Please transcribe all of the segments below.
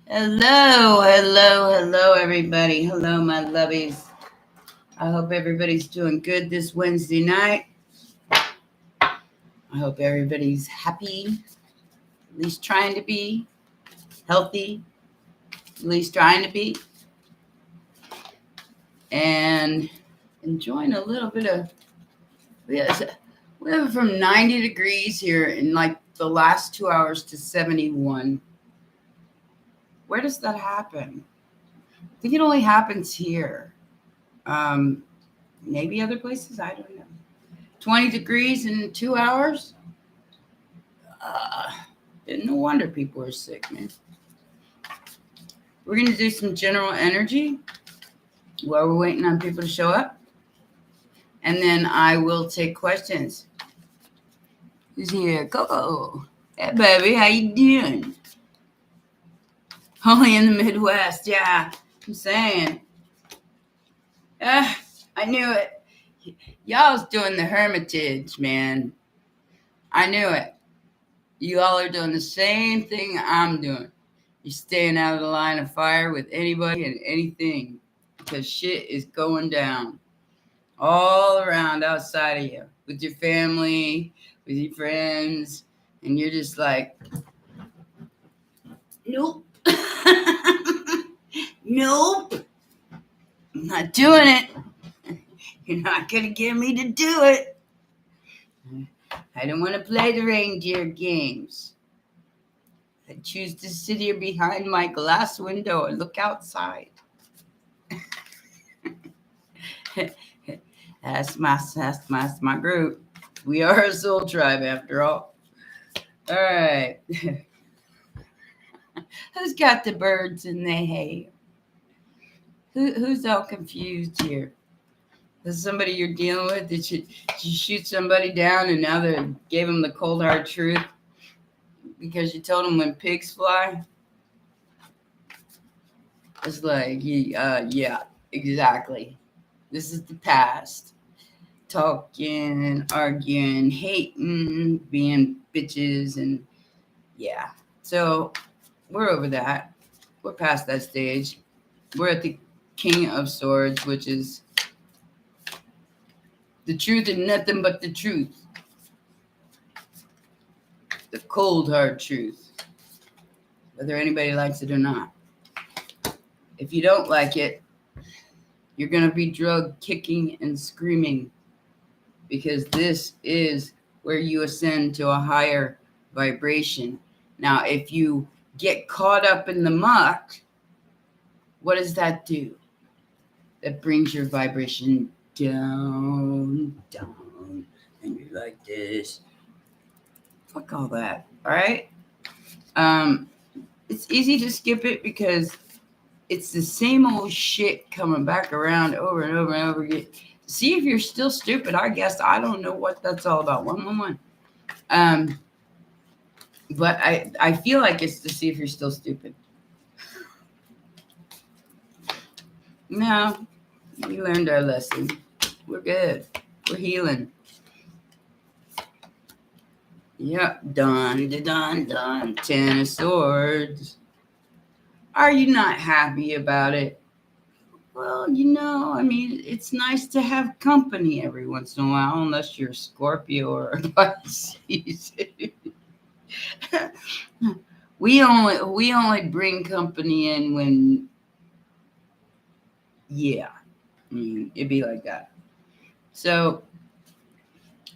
Hello, hello, hello, everybody. Hello, my lovies. I hope everybody's doing good this Wednesday night. I hope everybody's happy, at least trying to be healthy, at least trying to be, and enjoying a little bit of. We have from 90 degrees here in like the last 2 hours to 71. Where does that happen? I think it only happens here. Um, Maybe other places. I don't know. 20 degrees in 2 hours. Uh, no wonder people are sick, man. We're going to do some general energy while we're waiting on people to show up. And then I will take questions. Who's here? Coco. Hey, baby, how you doing? Only in the Midwest. Yeah, I'm saying. I knew it. Y'all's doing the hermitage, man. I knew it. You all are doing the same thing I'm doing. You're staying out of the line of fire with anybody and anything because shit is going down all around outside of you with your family, with your friends, and you're just like, nope. Nope. I'm not doing it. You're not going to get me to do it. I don't want to play the reindeer games. I choose to sit here behind my glass window and look outside. That's my group. We are a soul tribe after all. All right. Who's got the birds in their hair? Who's all confused here? Is somebody you're dealing with? Did you shoot somebody down and now they gave them the cold hard truth because you told them when pigs fly? It's like, yeah, exactly. This is the past. Talking, arguing, hating, being bitches, and yeah. So we're over that. We're past that stage. We're at the King of Swords, which is the truth and nothing but the truth. The cold, hard truth. Whether anybody likes it or not. If you don't like it, you're going to be drug kicking and screaming because this is where you ascend to a higher vibration. Now, if you get caught up in the muck, what does that do? That brings your vibration down, and you're like this. Fuck all that, all right? It's easy to skip it because it's the same old shit coming back around over and over and over again. See if you're still stupid. I guess I don't know what that's all about. 111. But I feel like it's to see if you're still stupid. No, we learned our lesson. We're good. We're healing. Yep. Done. 10 of Swords. Are you not happy about it? Well, I mean, it's nice to have company every once in a while, unless you're a Scorpio or a Pisces. we only bring company in when, yeah, I mean, it'd be like that. So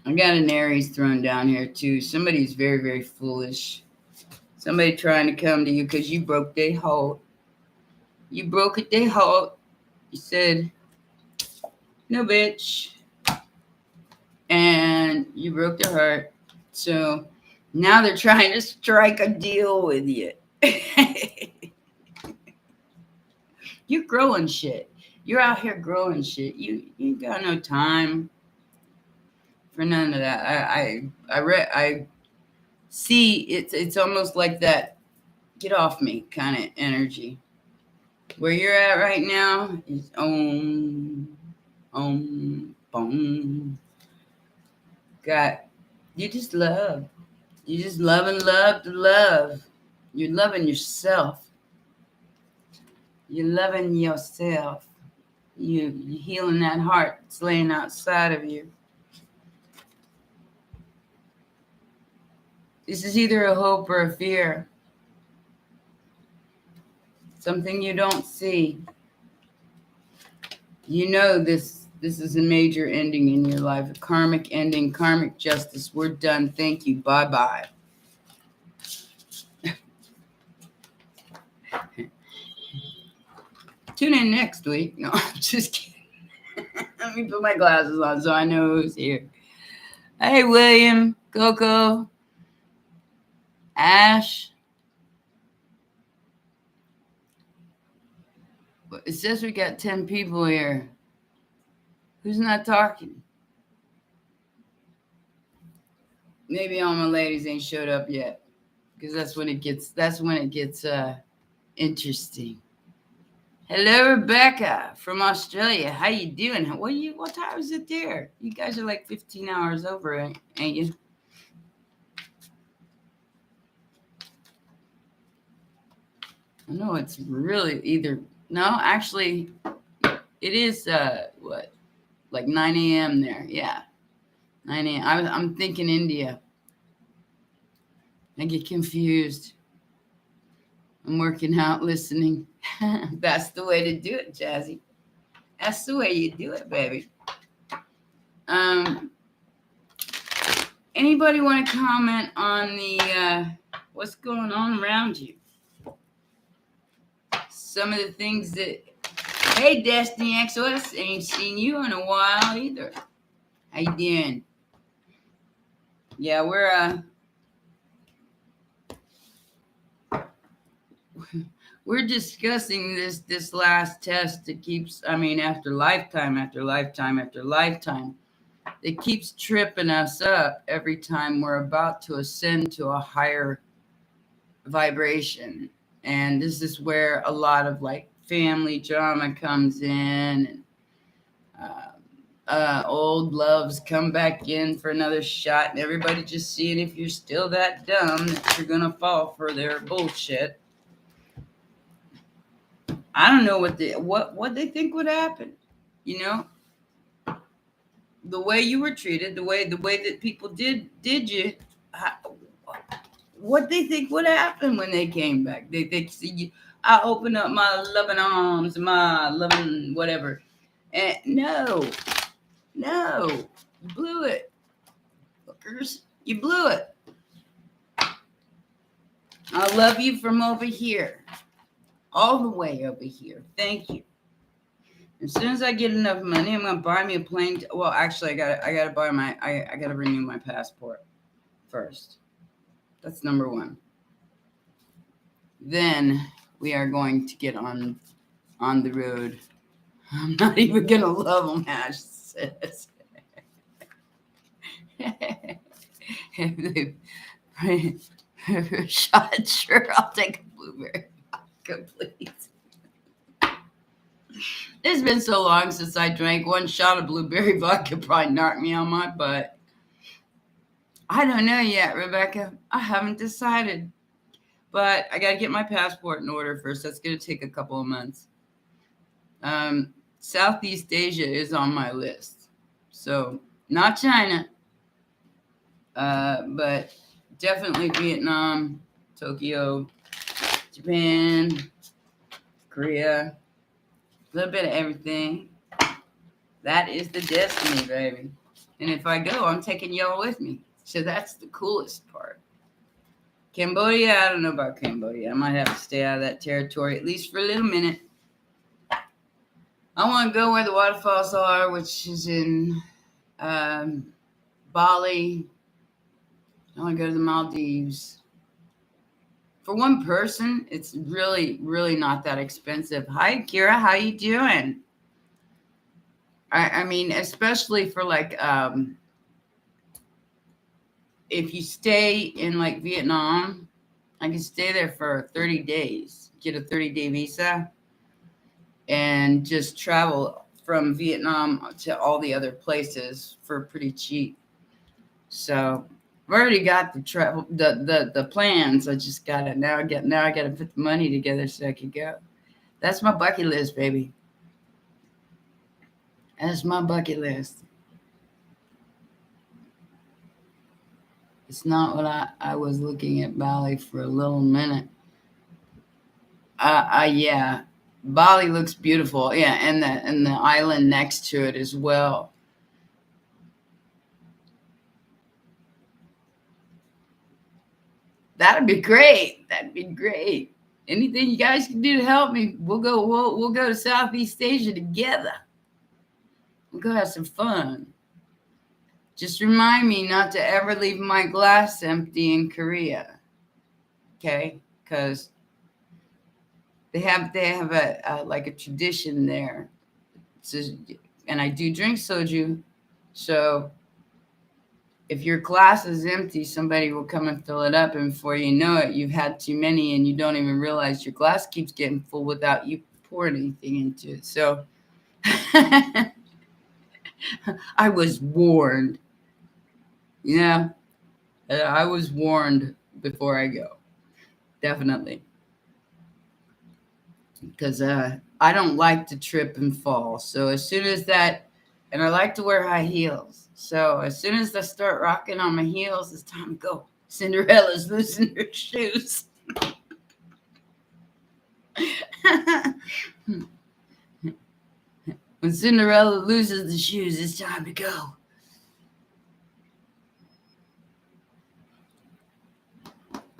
I got an Aries thrown down here too. Somebody's very, very foolish. Somebody trying to come to you because you broke their heart. You broke it their heart. You said, no, bitch. And you broke their heart. So now they're trying to strike a deal with you. You're growing shit. You're out here growing shit. You got no time for none of that. I see it's almost like that get off me kind of energy. Where you're at right now is boom. You just love. You just love and love to love. You're loving yourself. You're loving yourself. You're healing that heart that's laying outside of you. This is either a hope or a fear. Something you don't see. You know this is a major ending in your life, a karmic ending, karmic justice. We're done. Thank you. Bye-bye. Tune in next week. No, I'm just kidding. Let me put my glasses on so I know who's here. Hey, William, Coco, Ash. It says we got 10 people here. Who's not talking? Maybe all my ladies ain't showed up yet, because that's when it gets interesting. Hello, Rebecca from Australia. How you doing? What time is it there? You guys are like 15 hours over, ain't you? I know it's really actually it is like 9 a.m. there. Yeah. 9 a.m. I'm thinking India. I get confused. I'm working out, listening. That's the way to do it, Jazzy. That's the way you do it, baby. Anybody want to comment on the what's going on around you? Some of the things that. Hey, Destiny XOS, ain't seen you in a while either. How you doing? Yeah, we're discussing this last test that keeps, after lifetime after lifetime after lifetime, it keeps tripping us up every time we're about to ascend to a higher vibration. And this is where a lot of like family drama comes in, and old loves come back in for another shot, and everybody just seeing if you're still that dumb that you're gonna fall for their bullshit. I don't know what they think would happen. You know, the way you were treated, the way that people did you, what they think would happen when they came back. They see you. I open up my loving arms, my loving whatever, and no, you blew it, fuckers. You blew it. I love you from over here, all the way over here. Thank you. As soon as I get enough money, I'm gonna buy me a plane. Well, actually, I gotta renew my passport first. That's number one. Then we are going to get on the road. I'm not even gonna love them, Ash says. If they shot, sure, I'll take a blueberry vodka, please. It's been so long since I drank one shot of blueberry vodka, probably knocked me on my butt. I don't know yet, Rebecca. I haven't decided. But I got to get my passport in order first. That's going to take a couple of months. Southeast Asia is on my list. So, not China, but definitely Vietnam, Tokyo, Japan, Korea, a little bit of everything. That is the destiny, baby. And if I go, I'm taking y'all with me. So that's the coolest part. Cambodia, I don't know about Cambodia. I might have to stay out of that territory, at least for a little minute. I want to go where the waterfalls are, which is in Bali. I want to go to the Maldives. For one person, it's really, really not that expensive. Hi, Kira. How you doing? I mean, especially for like, if you stay in like Vietnam, I can stay there for 30 days, get a 30-day visa, and just travel from Vietnam to all the other places for pretty cheap. So I've already got the travel, the plans. I just got it now. I got to put the money together so I could go. That's my bucket list, baby. That's my bucket list. It's not what I was looking at Bali for a little minute. Yeah, Bali looks beautiful. Yeah, and the island next to it as well. That'd be great. That'd be great. Anything you guys can do to help me, we'll go. We'll go to Southeast Asia together. We'll go have some fun. Just remind me not to ever leave my glass empty in Korea, okay? Because they have a like a tradition there. So, and I do drink soju, so if your glass is empty, somebody will come and fill it up, and before you know it, you've had too many, and you don't even realize your glass keeps getting full without you pouring anything into it. So I was warned. Yeah, I was warned before I go. Definitely. Because I don't like to trip and fall. So as soon as that, and I like to wear high heels. So as soon as I start rocking on my heels, it's time to go. Cinderella's losing her shoes. When Cinderella loses the shoes, it's time to go.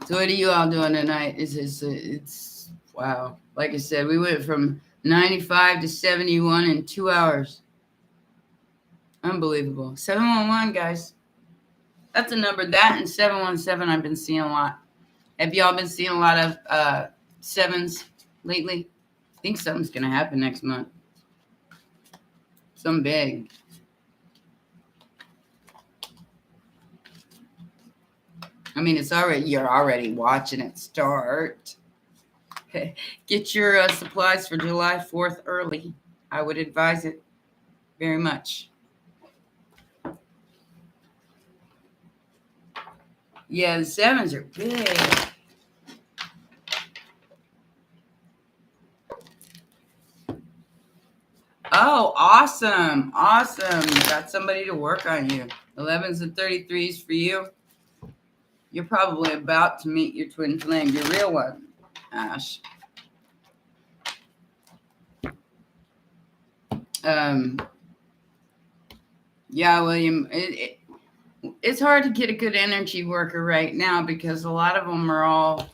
So what are you all doing tonight? It's wow. Like I said, we went from 95 to 71 in 2 hours. Unbelievable. 711, guys. That's a number. That and 717 I've been seeing a lot. Have y'all been seeing a lot of sevens lately? I think something's going to happen next month. Something big. I mean, you're already watching it start. Get your supplies for July 4th early. I would advise it very much. Yeah, the sevens are big. Oh, awesome. Awesome. You got somebody to work on you. 11s and 33s for you. You're probably about to meet your twin flame, your real one, Ash. Yeah, William, it's hard to get a good energy worker right now because a lot of them are all,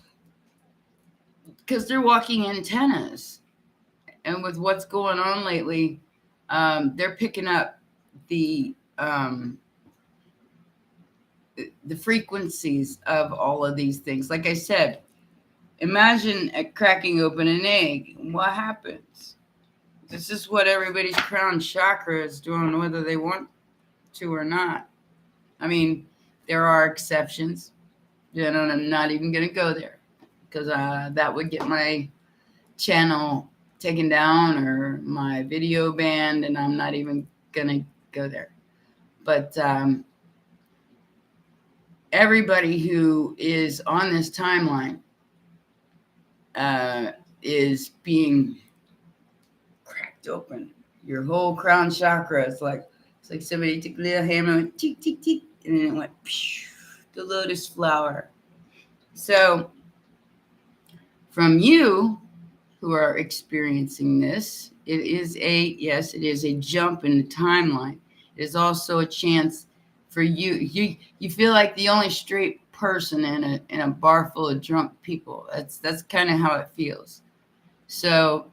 because they're walking antennas. And with what's going on lately, they're picking up the frequencies of all of these things. Like I said, imagine cracking open an egg. What happens? This is what everybody's crown chakra is doing, whether they want to or not. I mean, there are exceptions. You know, I'm not even going to go there because that would get my channel taken down or my video banned, and I'm not even going to go there. But everybody who is on this timeline is being cracked open. Your whole crown chakra is like, it's like somebody took a little hammer and went tick, tick, tick, and then it went psh, the lotus flower. So from you who are experiencing this, it is a jump in the timeline. It is also a chance for you. You feel like the only straight person in a bar full of drunk people. That's kind of how it feels. So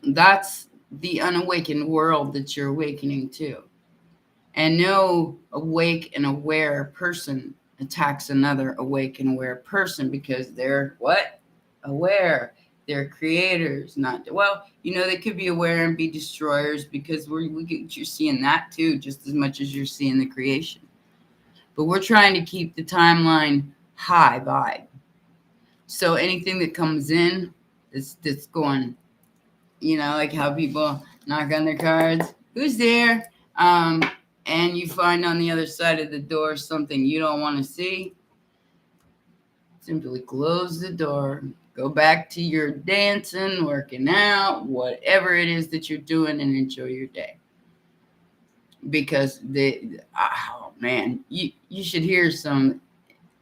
that's the unawakened world that you're awakening to. And no awake and aware person attacks another awake and aware person because they're what? Aware. They're creators, not, well, you know, they could be aware and be destroyers because you're seeing that too, just as much as you're seeing the creation. But we're trying to keep the timeline high vibe. So anything that comes in that's going, you know, like how people knock on their cards, who's there? And you find on the other side of the door something you don't want to see. Simply close the door, Go back to your dancing, working out, whatever it is that you're doing, and enjoy your day. Because oh man, you should hear some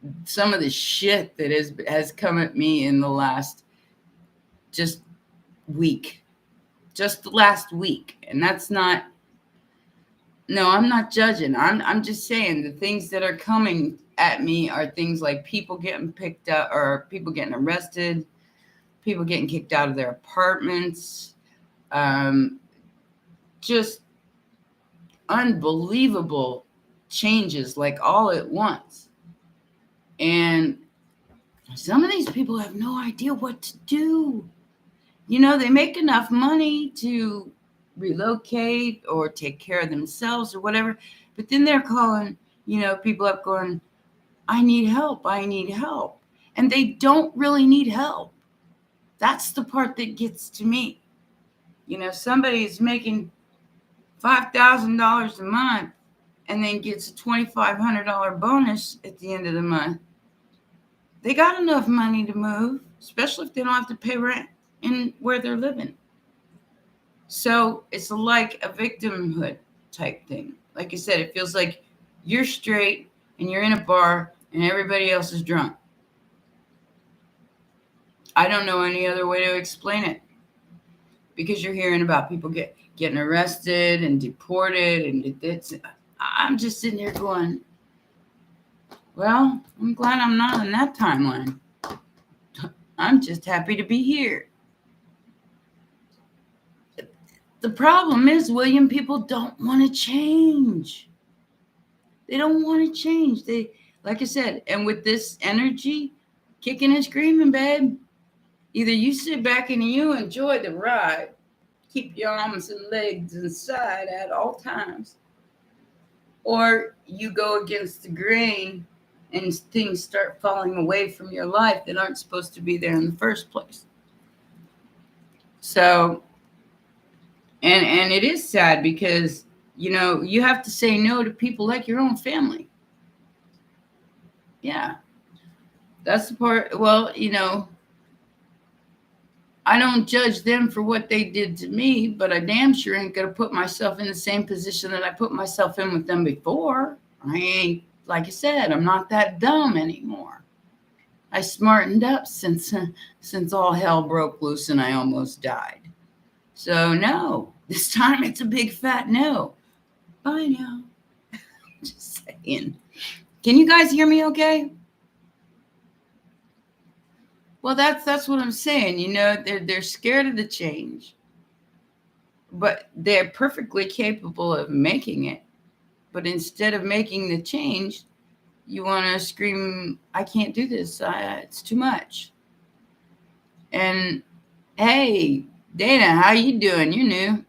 of the shit that has come at me in the last just the last week. And that's not, no, I'm not judging. I'm just saying the things that are coming at me are things like people getting picked up, or people getting arrested, people getting kicked out of their apartments, just unbelievable changes, like all at once. And some of these people have no idea what to do. You know, they make enough money to relocate or take care of themselves or whatever, but then they're calling, you know, people up going, I need help. And they don't really need help. That's the part that gets to me. You know, somebody's making $5,000 a month and then gets a $2,500 bonus at the end of the month. They got enough money to move, especially if they don't have to pay rent in where they're living. So it's like a victimhood type thing. Like I said, it feels like you're straight and you're in a bar and everybody else is drunk. I don't know any other way to explain it, because you're hearing about people getting arrested and deported, and I'm just sitting there going, well, I'm glad I'm not on that timeline. I'm just happy to be here. The problem is, William, people don't want to change. They don't want to change. They, like I said, and with this energy, kicking and screaming, babe, either you sit back and you enjoy the ride, keep your arms and legs inside at all times, or you go against the grain and things start falling away from your life that aren't supposed to be there in the first place. So, and it is sad because, you know, you have to say no to people like your own family. Yeah. That's the part. Well, you know, I don't judge them for what they did to me, but I damn sure ain't going to put myself in the same position that I put myself in with them before. I ain't, like I said, I'm not that dumb anymore. I smartened up since all hell broke loose and I almost died. So no, this time it's a big fat no. Bye now. Just saying. Can you guys hear me okay? Well, that's what I'm saying. You know, they're scared of the change, but they're perfectly capable of making it. But instead of making the change, you want to scream, I can't do this. It's too much. And hey, Dana, how you doing? You're new.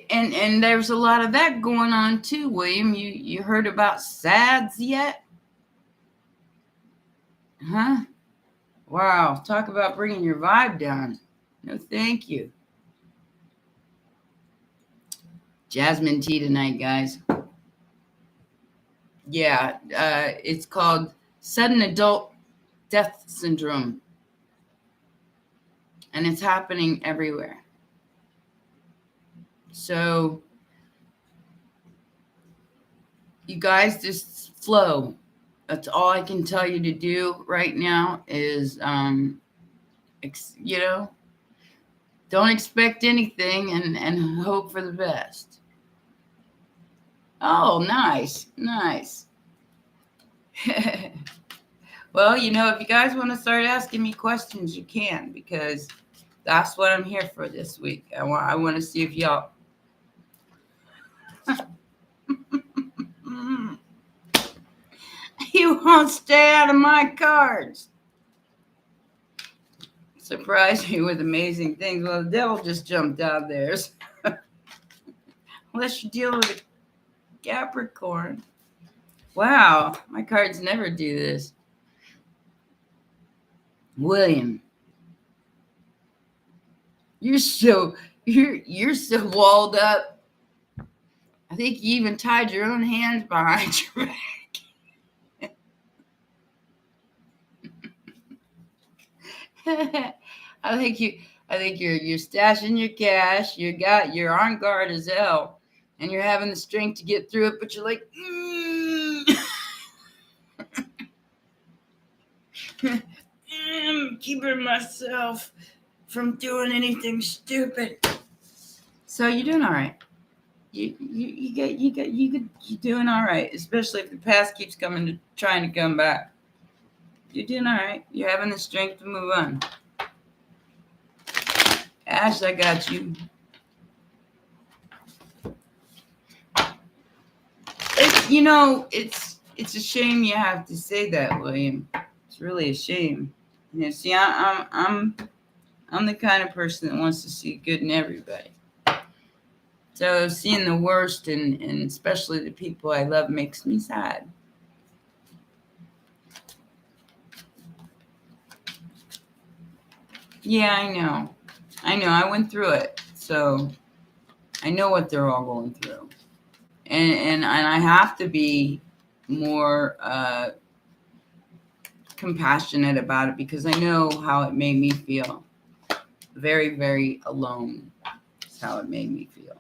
And there's a lot of that going on too, William. You heard about SADS yet? Huh? Wow, talk about bringing your vibe down. No, thank you. Jasmine tea tonight, guys. Yeah, it's called sudden adult death syndrome. And it's happening everywhere. So you guys just flow. That's all I can tell you to do right now is, you know, don't expect anything and hope for the best. Oh, nice. Well, you know, if you guys want to start asking me questions, you can, because that's what I'm here for this week. I want to see if y'all... You won't stay out of my cards. Surprise me with amazing things. Well, the devil just jumped out there. Unless you deal with a Capricorn. Wow, my cards never do this. William, you're so walled up. I think you even tied your own hands behind your back. I think you're stashing your cash. You're on guard as hell, and you're having the strength to get through it. But you're like, I'm keeping myself from doing anything stupid. So you're doing all right. You're doing all right, especially if the past keeps trying to come back. You're doing all right. You're having the strength to move on. Ash, I got you. It's a shame you have to say that, William. It's really a shame. See, I'm the kind of person that wants to see good in everybody. So seeing the worst and especially the people I love makes me sad. Yeah, I know. I went through it, so I know what they're all going through, and I have to be more compassionate about it because I know how it made me feel. Very, very alone is how it made me feel.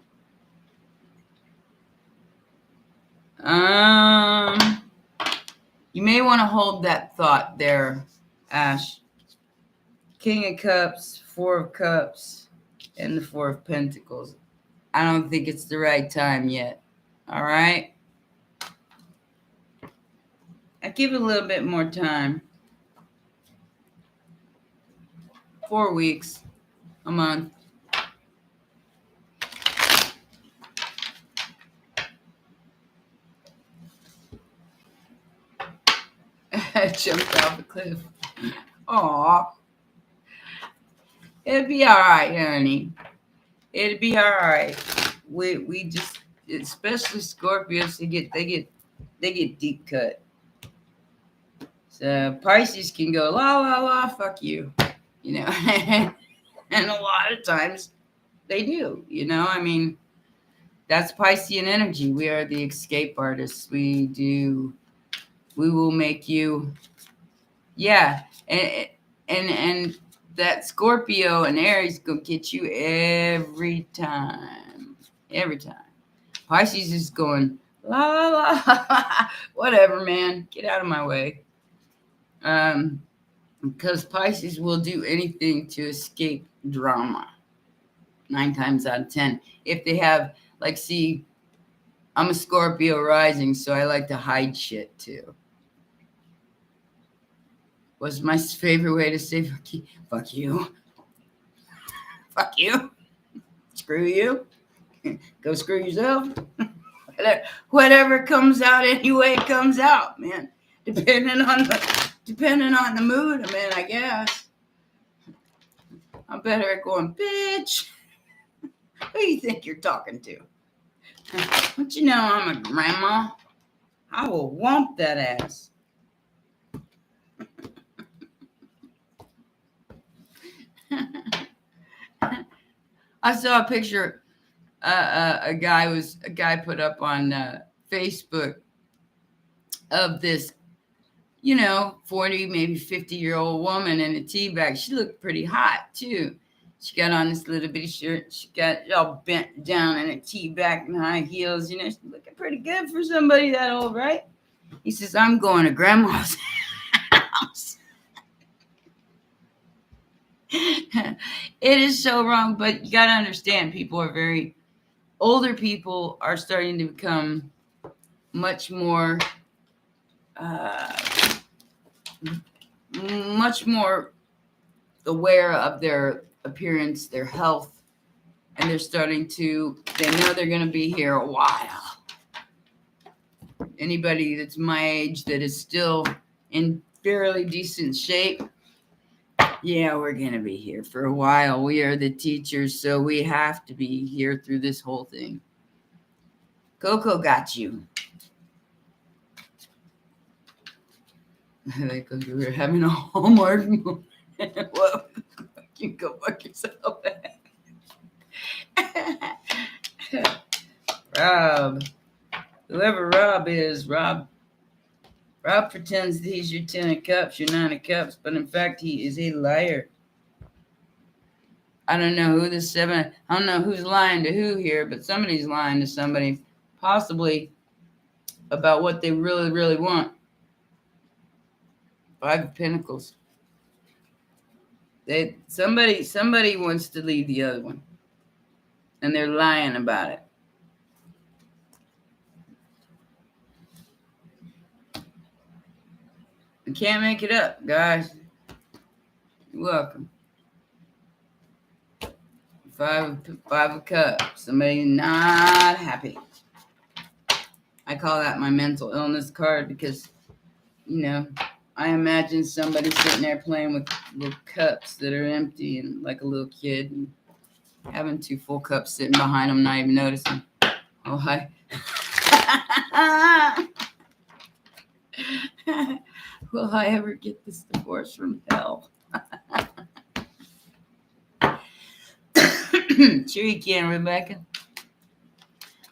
You may want to hold that thought there, Ash. King of Cups, Four of Cups, and the Four of Pentacles. I don't think it's the right time yet. All right? I give it a little bit more time. 4 weeks, a month. I jumped off a cliff. Aw. It'll be all right, honey. It'll be all right. We just, especially Scorpios, they get deep cut. So Pisces can go la la la, fuck you, and a lot of times they do. I mean, that's Piscean energy. We are the escape artists. We will make you, yeah, and that Scorpio and Aries gonna get you every time. Pisces is going la la la, whatever, man. Get out of my way. Because Pisces will do anything to escape drama. 9 times out of 10, if they have see, I'm a Scorpio rising, so I like to hide shit too. What's my favorite way to say fuck you? Fuck you. Screw you. Go screw yourself. Whatever comes out anyway, it comes out, man. Depending on the mood, man, I guess. I'm better at going, bitch. Who do you think you're talking to? Don't you know I'm a grandma? I will whomp that ass. I saw a picture. A guy put up on Facebook of this, 40, maybe 50-year-old woman in a tea bag. She looked pretty hot too. She got on this little bitty shirt. She got all bent down in a tea bag and high heels. She's looking pretty good for somebody that old, right? He says, I'm going to grandma's house. It is so wrong, but you got to understand, older people are starting to become much more aware of their appearance, their health, and they know they're going to be here a while. Anybody that's my age that is still in fairly decent shape, yeah, we're going to be here for a while. We are the teachers, so we have to be here through this whole thing. Coco got you. Like we were having a Hallmark moment. Well, you go fuck yourself. Rob. Whoever Rob is, Rob pretends that he's your 10 of cups, your 9 of cups, but in fact he is a liar. I don't know who the seven, I don't know who's lying to who here, but somebody's lying to somebody, possibly about what they really, really want. Five of Pentacles. Somebody wants to leave the other one, and they're lying about it. You can't make it up, guys. You're welcome. Five of Cups. Somebody not happy. I call that my mental illness card because, you know, I imagine somebody sitting there playing with little cups that are empty and like a little kid and having two full cups sitting behind them, not even noticing. Oh, hi. Will I ever get this divorce from hell? Sure you can, Rebecca.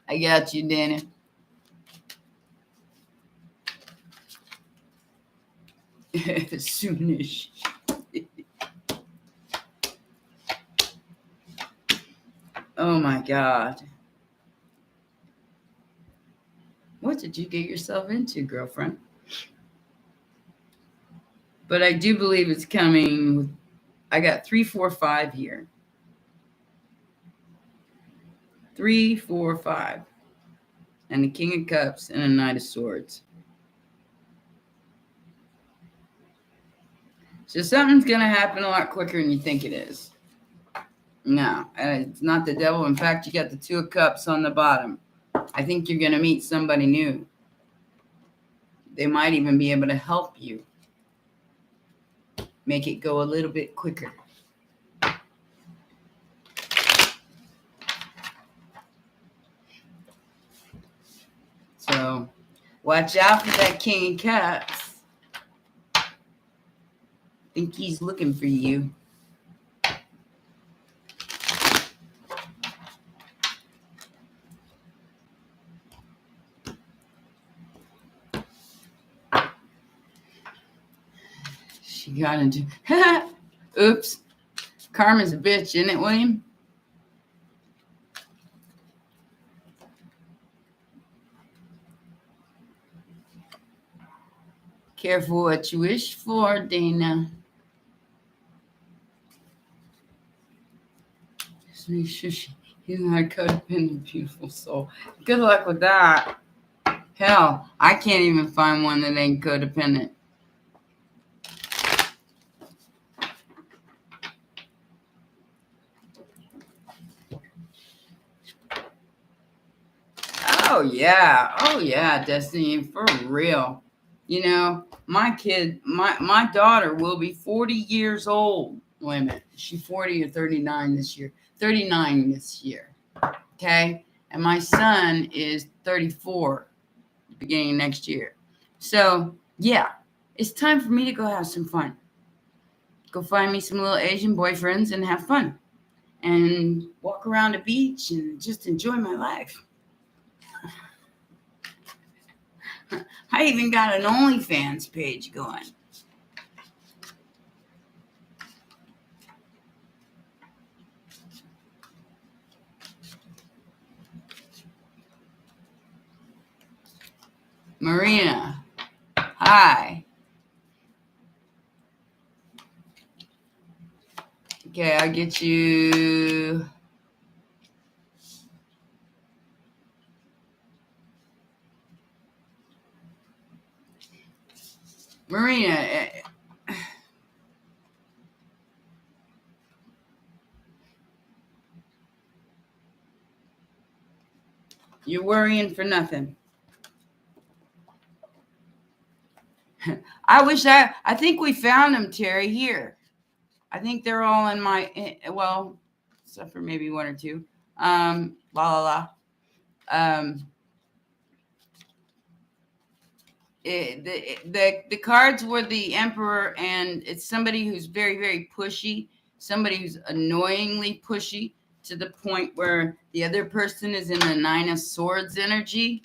I got you, Dana. Soonish. Oh my God. What did you get yourself into, girlfriend? But I do believe it's coming. I got 3, 4, 5 here. 3, 4, 5. And the King of Cups and a Knight of Swords. So something's going to happen a lot quicker than you think it is. No, it's not the devil. In fact, you got the Two of Cups on the bottom. I think you're going to meet somebody new. They might even be able to help you make it go a little bit quicker. So watch out for that King of Cups. I think he's looking for you. She got into... Oops. Karma's a bitch, isn't it, William? Careful what you wish for, Dana. Just make sure he's not a codependent, beautiful soul. Good luck with that. Hell, I can't even find one that ain't codependent. Oh yeah, Destiny, for real. You know, my daughter will be 40 years old. Wait a minute, is she 40 or 39 this year? 39 this year. Okay, and my son is 34, beginning of next year. So yeah, it's time for me to go have some fun. Go find me some little Asian boyfriends and have fun, and walk around the beach and just enjoy my life. I even got an OnlyFans page going. Marina, hi. Okay, I'll get you. Marina, you're worrying for nothing. I think we found them, Terry, here. I think they're all in my, well, except for maybe one or two. The cards were the Emperor, and it's somebody who's very, very pushy, somebody who's annoyingly pushy to the point where the other person is in the Nine of Swords energy.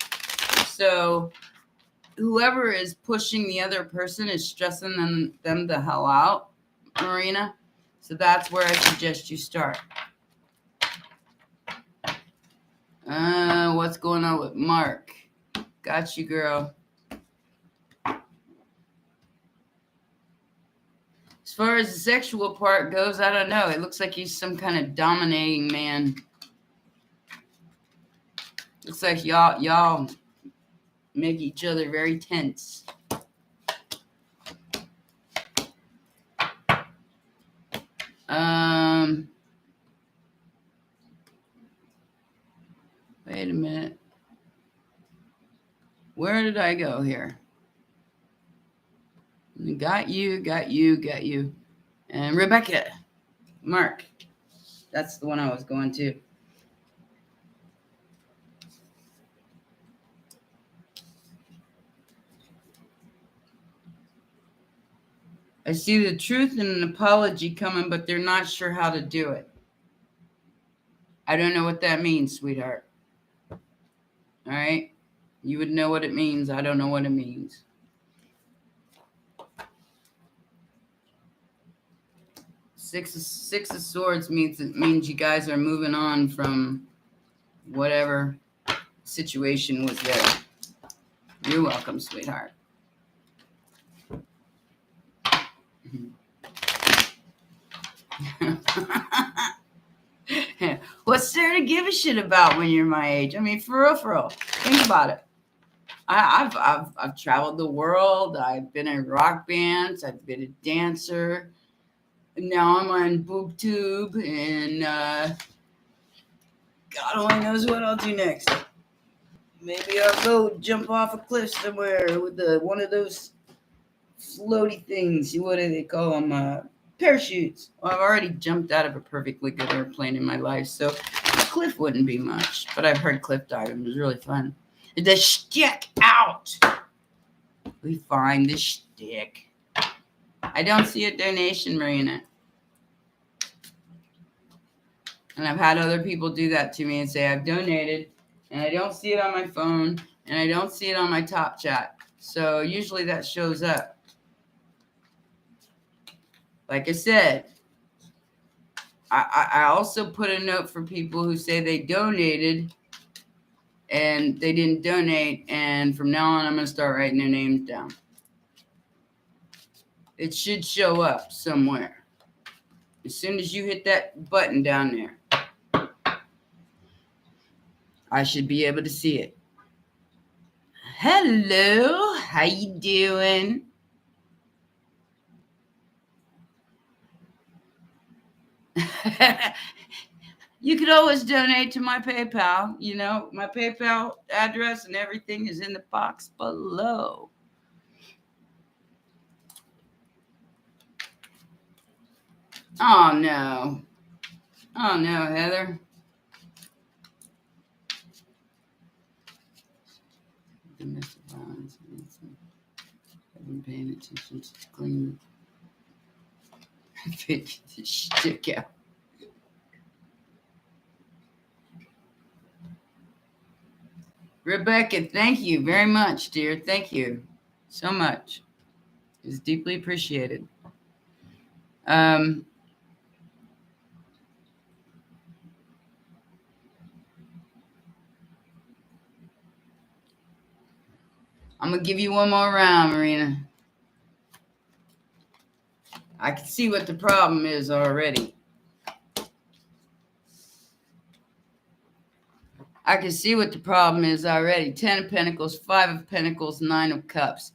So whoever is pushing the other person is stressing them the hell out, Marina. So that's where I suggest you start. What's going on with Mark? Got you, girl. As far as the sexual part goes, I don't know. It looks like he's some kind of dominating man. Looks like y'all make each other very tense. Wait a minute. Where did I go here? Got you. And Rebecca. Mark. That's the one I was going to. I see the truth and an apology coming, but they're not sure how to do it. I don't know what that means, sweetheart. All right? You would know what it means. I don't know what it means. Six of Swords means you guys are moving on from whatever situation was there. You're welcome, sweetheart. What's there to give a shit about when you're my age? I mean, for real. Think about it. I've traveled the world. I've been in rock bands. I've been a dancer. Now I'm on boob tube, and God only knows what I'll do next. Maybe I'll go jump off a cliff somewhere with one of those floaty things. What do they call them? Parachutes. Well, I've already jumped out of a perfectly good airplane in my life, so a cliff wouldn't be much. But I've heard cliff diving was really fun. The shtick out. We find the shtick. I don't see a donation, Marina. And I've had other people do that to me and say, I've donated, and I don't see it on my phone, and I don't see it on my top chat. So usually that shows up. Like I said, I also put a note for people who say they donated and they didn't donate, and from now on I'm going to start writing their names down. It should show up somewhere. As soon as you hit that button down there, I should be able to see it. Hello, how you doing? You could always donate to my PayPal. You know, my PayPal address and everything is in the box below. Oh, no. Oh, no, Heather. I've been paying attention to clean. Figure this shit out. Rebecca, thank you very much, dear. Thank you so much. It's deeply appreciated. I'm going to give you one more round, Marina. I can see what the problem is already. I can see what the problem is already. 10 of Pentacles, 5 of Pentacles, 9 of Cups.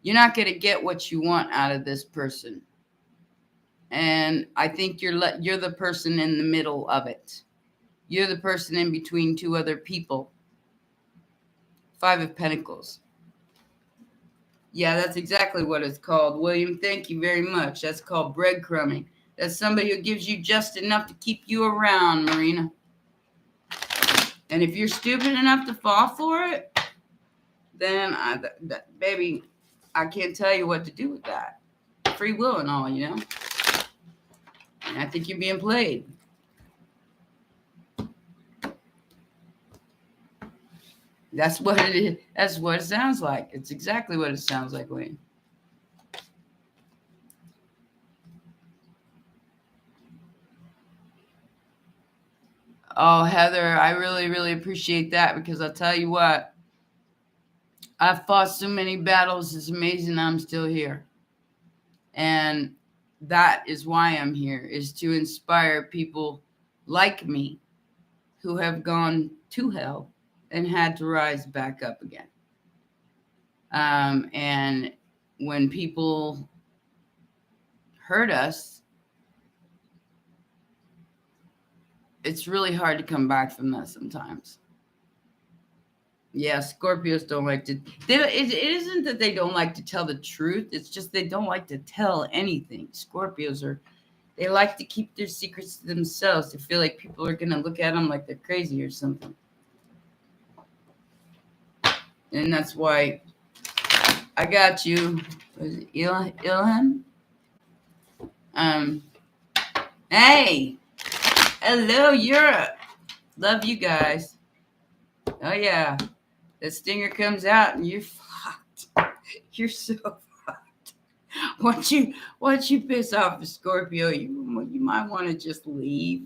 You're not going to get what you want out of this person. And I think you're the person in the middle of it. You're the person in between two other people. 5 of Pentacles. Yeah, that's exactly what it's called. William, thank you very much. That's called breadcrumbing. That's somebody who gives you just enough to keep you around, Marina. And if you're stupid enough to fall for it, then, baby, I can't tell you what to do with that. Free will and all, you know. And I think you're being played. That's what it is. That's what it sounds like. It's exactly what it sounds like, Wayne. Oh, Heather, I really, really appreciate that because I'll tell you what, I've fought so many battles. It's amazing I'm still here. And that is why I'm here, is to inspire people like me who have gone to hell and had to rise back up again. And when people hurt us, it's really hard to come back from that sometimes. Yeah, Scorpios don't like to. It isn't that they don't like to tell the truth. It's just they don't like to tell anything. They like to keep their secrets to themselves. They feel like people are gonna look at them like they're crazy or something. And that's why I got you. Was it Ilham? Hey, hello Europe. Love you guys. Oh yeah. The stinger comes out and you're fucked. You're so fucked. Once you piss off a Scorpio, you might want to just leave.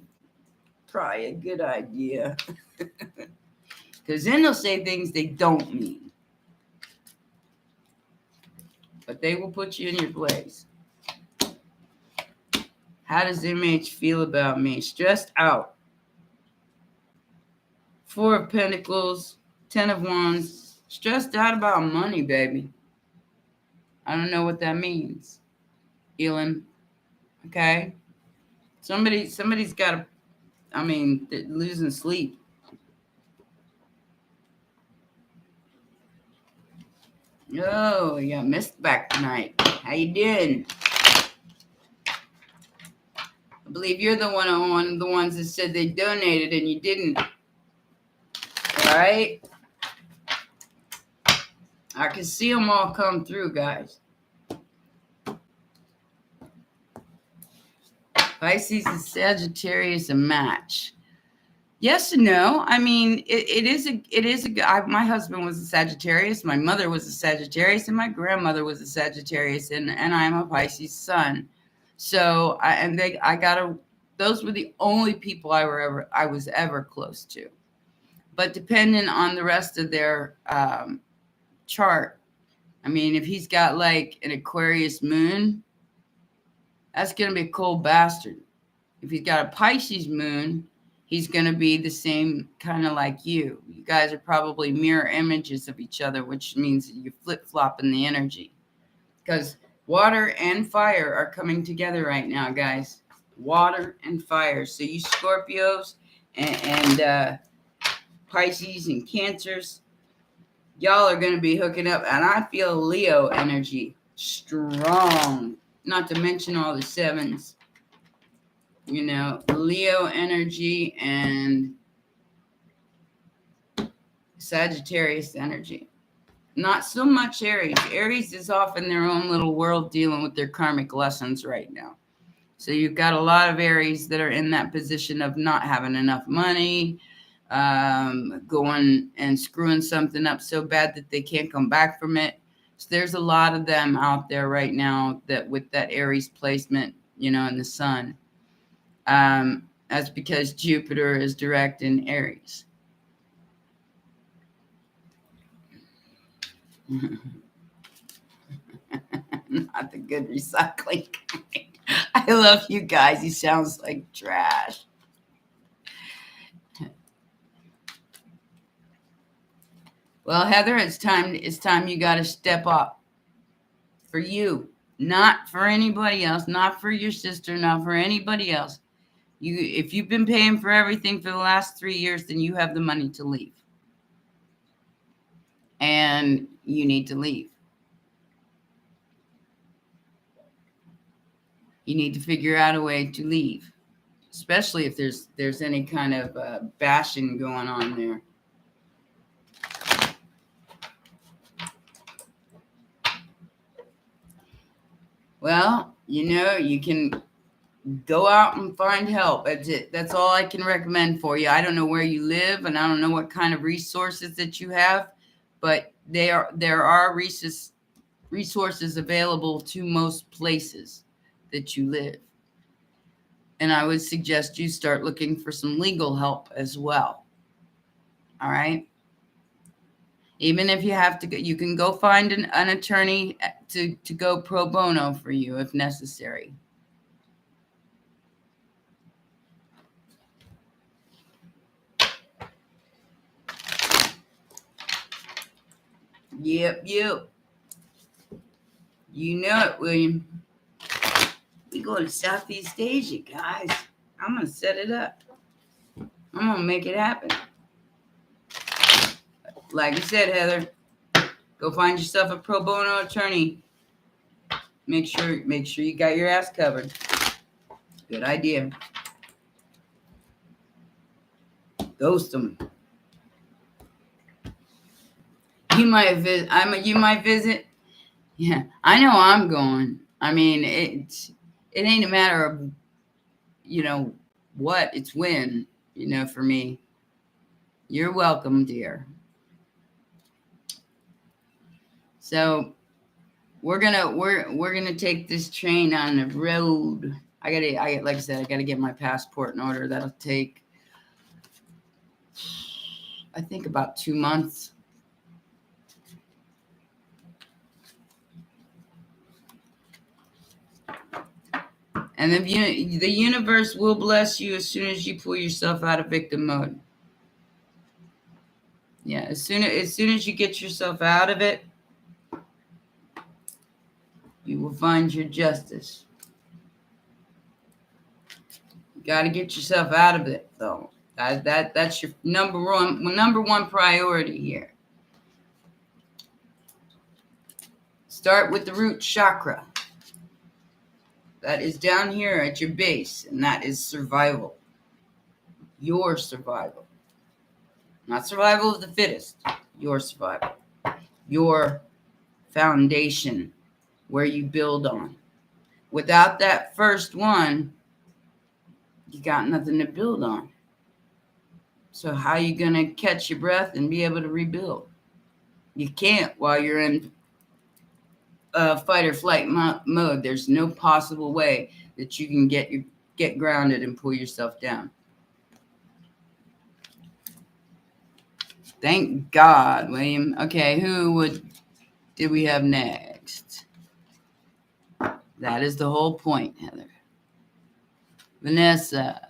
Probably a good idea. Because then they'll say things they don't mean. But they will put you in your place. How does MH feel about me? Stressed out. 4 of Pentacles, 10 of Wands. Stressed out about money, baby. I don't know what that means. Elin. Okay? Somebody's got to, they're losing sleep. Oh, yeah, missed back tonight. How you doing? I believe you're one of the ones that said they donated and you didn't. Right? I can see them all come through, guys. Pisces and Sagittarius a match. Yes and no. I mean, it is my husband was a Sagittarius, my mother was a Sagittarius, and my grandmother was a Sagittarius, and I'm a Pisces sun. So those were the only people I was ever close to. But depending on the rest of their chart, I mean, if he's got like an Aquarius moon, that's going to be a cold bastard. If he's got a Pisces moon, he's going to be the same kind of like you. You guys are probably mirror images of each other, which means you flip-flop in the energy. Because water and fire are coming together right now, guys. Water and fire. So you Scorpios and Pisces and Cancers, y'all are going to be hooking up. And I feel Leo energy strong. Not to mention all the 7s. You know, Leo energy and Sagittarius energy. Not so much Aries. Aries is off in their own little world dealing with their karmic lessons right now. So you've got a lot of Aries that are in that position of not having enough money, going and screwing something up so bad that they can't come back from it. So there's a lot of them out there right now that with that Aries placement, you know, in the sun. That's because Jupiter is direct in Aries. Not the good recycling kind. I love you guys. He sounds like trash. Well, Heather, it's time you got to step up for you, not for anybody else, not for your sister, not for anybody else. If you've been paying for everything for the last 3 years, then you have the money to leave. And you need to leave. You need to figure out a way to leave, especially if there's any kind of bashing going on there. Well, you know, you can go out and find help. That's it. That's all I can recommend for you. I don't know where you live, and I don't know what kind of resources that you have, but there are resources available to most places that you live. And I would suggest you start looking for some legal help as well. All right. Even if you have to go, you can go find an attorney to go pro bono for you if necessary. Yep. You know it, William. We go to Southeast Asia, guys. I'm going to set it up. I'm going to make it happen. Like I said, Heather, go find yourself a pro bono attorney. Make sure you got your ass covered. Good idea. Ghost them. You might visit. Yeah, I know I'm going. I mean, it ain't a matter of, what, it's when, for me. You're welcome, dear. So we're gonna take this train on the road. Like I said, I gotta get my passport in order. That'll take, I think, about 2 months. And the universe will bless you as soon as you pull yourself out of victim mode. Yeah, as soon as you get yourself out of it, you will find your justice. You got to get yourself out of it, though. That's your number one priority here. Start with the root chakra. That is down here at your base, and that is survival. Your survival. Not survival of the fittest. Your survival. Your foundation, where you build on. Without that first one, you got nothing to build on. So how are you going to catch your breath and be able to rebuild? You can't while you're in fight or flight mode. There's no possible way that you can get grounded and pull yourself down. Thank God, William. Okay, did we have next? That is the whole point, Heather. Vanessa.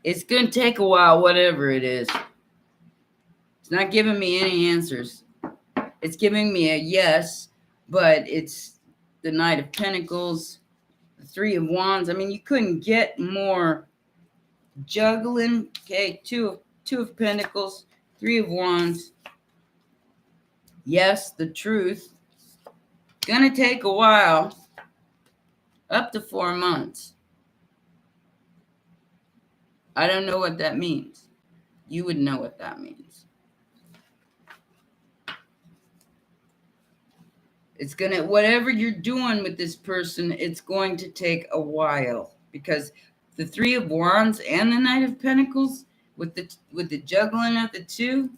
It's going to take a while, whatever it is. It's not giving me any answers. It's giving me a yes, but it's the Knight of Pentacles, the Three of Wands. I mean, you couldn't get more juggling. Okay, two of Pentacles, Three of Wands. Yes, the truth. Gonna take a while, up to 4 months. I don't know what that means. You would know what that means. It's gonna, whatever you're doing with this person, it's going to take a while, because the Three of Wands and the Knight of Pentacles, with the juggling of the two,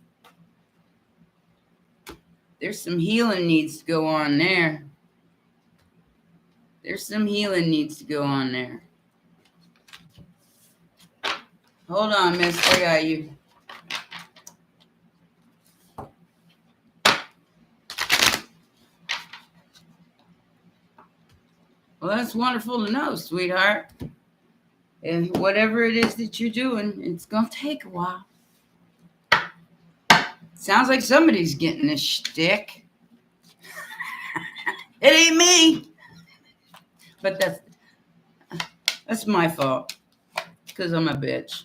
there's some healing needs to go on there. There's some healing needs to go on there. Hold on, miss. I got you. Well, that's wonderful to know, sweetheart. And whatever it is that you're doing, it's going to take a while. Sounds like somebody's getting this shtick. It ain't me. But that's my fault. Because I'm a bitch.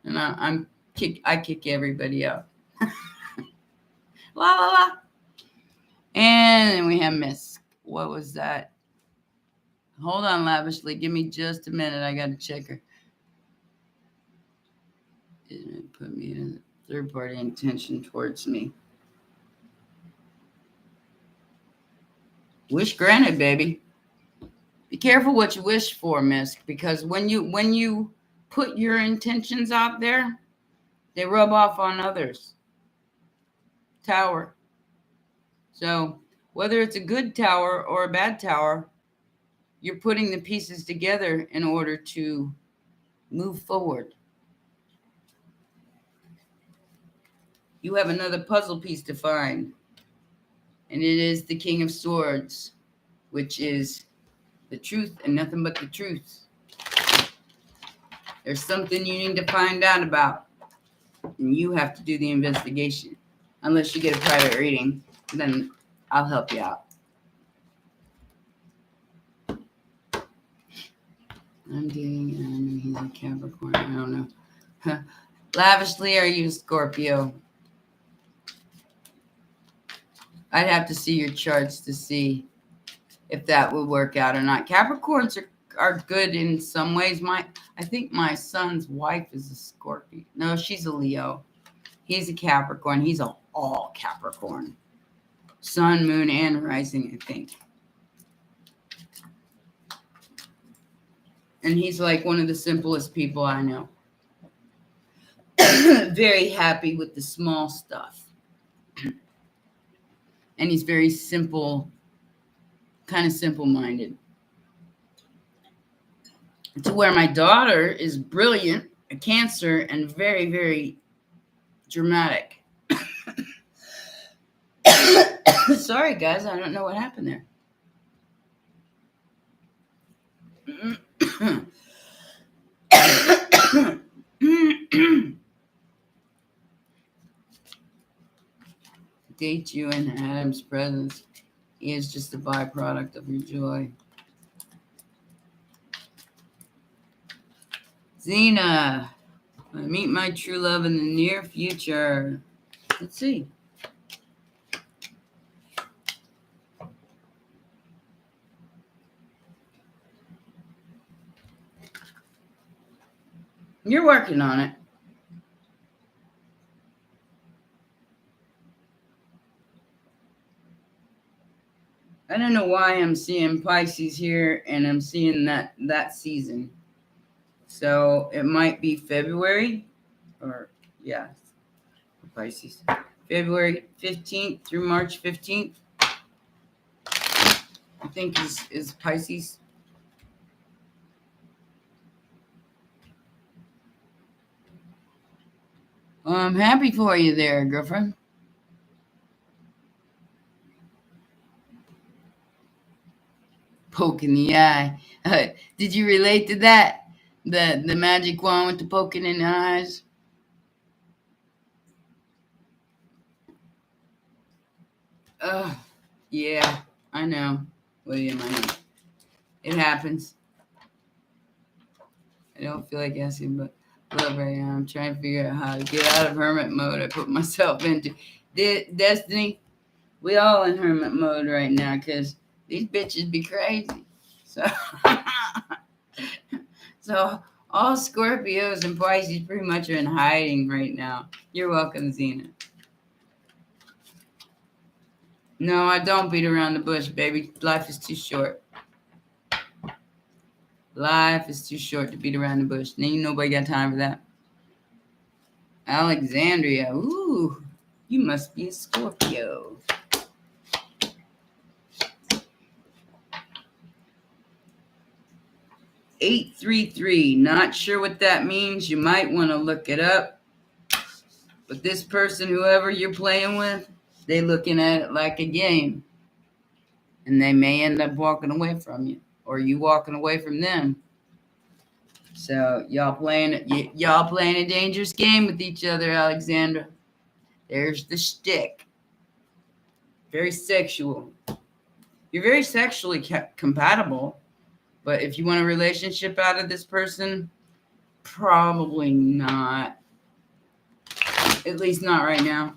And I kick everybody out. La la la. And then we have Miss. What was that? Hold on, lavishly. Give me just a minute. I got to check her. It put me in a third-party intention towards me. Wish granted, baby. Be careful what you wish for, miss, because when you put your intentions out there, They rub off on others. Tower. So whether it's a good tower or a bad tower, you're putting the pieces together in order to move forward. You have another puzzle piece to find, and it is the King of Swords, which is the truth and nothing but the truth. There's something you need to find out about, and you have to do the investigation. Unless you get a private reading, then I'll help you out. I'm dating, he's a Capricorn. I don't know. Lavishly, are you a Scorpio? I'd have to see your charts to see if that would work out or not. Capricorns are good in some ways. I think my son's wife is a Scorpio. No, she's a Leo. He's a Capricorn. He's all Capricorn. Sun, moon, and rising, I think. And he's like one of the simplest people I know. Very happy with the small stuff. And he's very simple, kind of simple-minded. To where my daughter is brilliant, a Cancer, and very, very dramatic. Sorry, guys, I don't know what happened there. Date you in Adam's presence. He is just a byproduct of your joy. Xena, I meet my true love in the near future. Let's see. You're working on it. I don't know why I'm seeing Pisces here and I'm seeing that season. So it might be February or, yeah, Pisces. February 15th through March 15th, I think is Pisces. Well, I'm happy for you there, girlfriend. Poke in the eye. Did you relate to that? The magic wand with the poking in the eyes? Yeah, I know, William, I know. It happens. I don't feel like asking, but love right now. I'm trying to figure out how to get out of hermit mode I put myself into. Destiny, we all in hermit mode right now because these bitches be crazy. So all Scorpios and Pisces pretty much are in hiding right now. You're welcome, Xena. No, I don't beat around the bush, baby. Life is too short. Life is too short to beat around the bush. Ain't nobody got time for that. Alexandria. Ooh, you must be a Scorpio. $833. Not sure what that means. You might want to look it up. But this person, whoever you're playing with, they're looking at it like a game. And they may end up walking away from you. Or you walking away from them. So y'all playing a dangerous game with each other, Alexandra. There's the shtick. Very sexual. You're very sexually compatible. But if you want a relationship out of this person, probably not. At least not right now.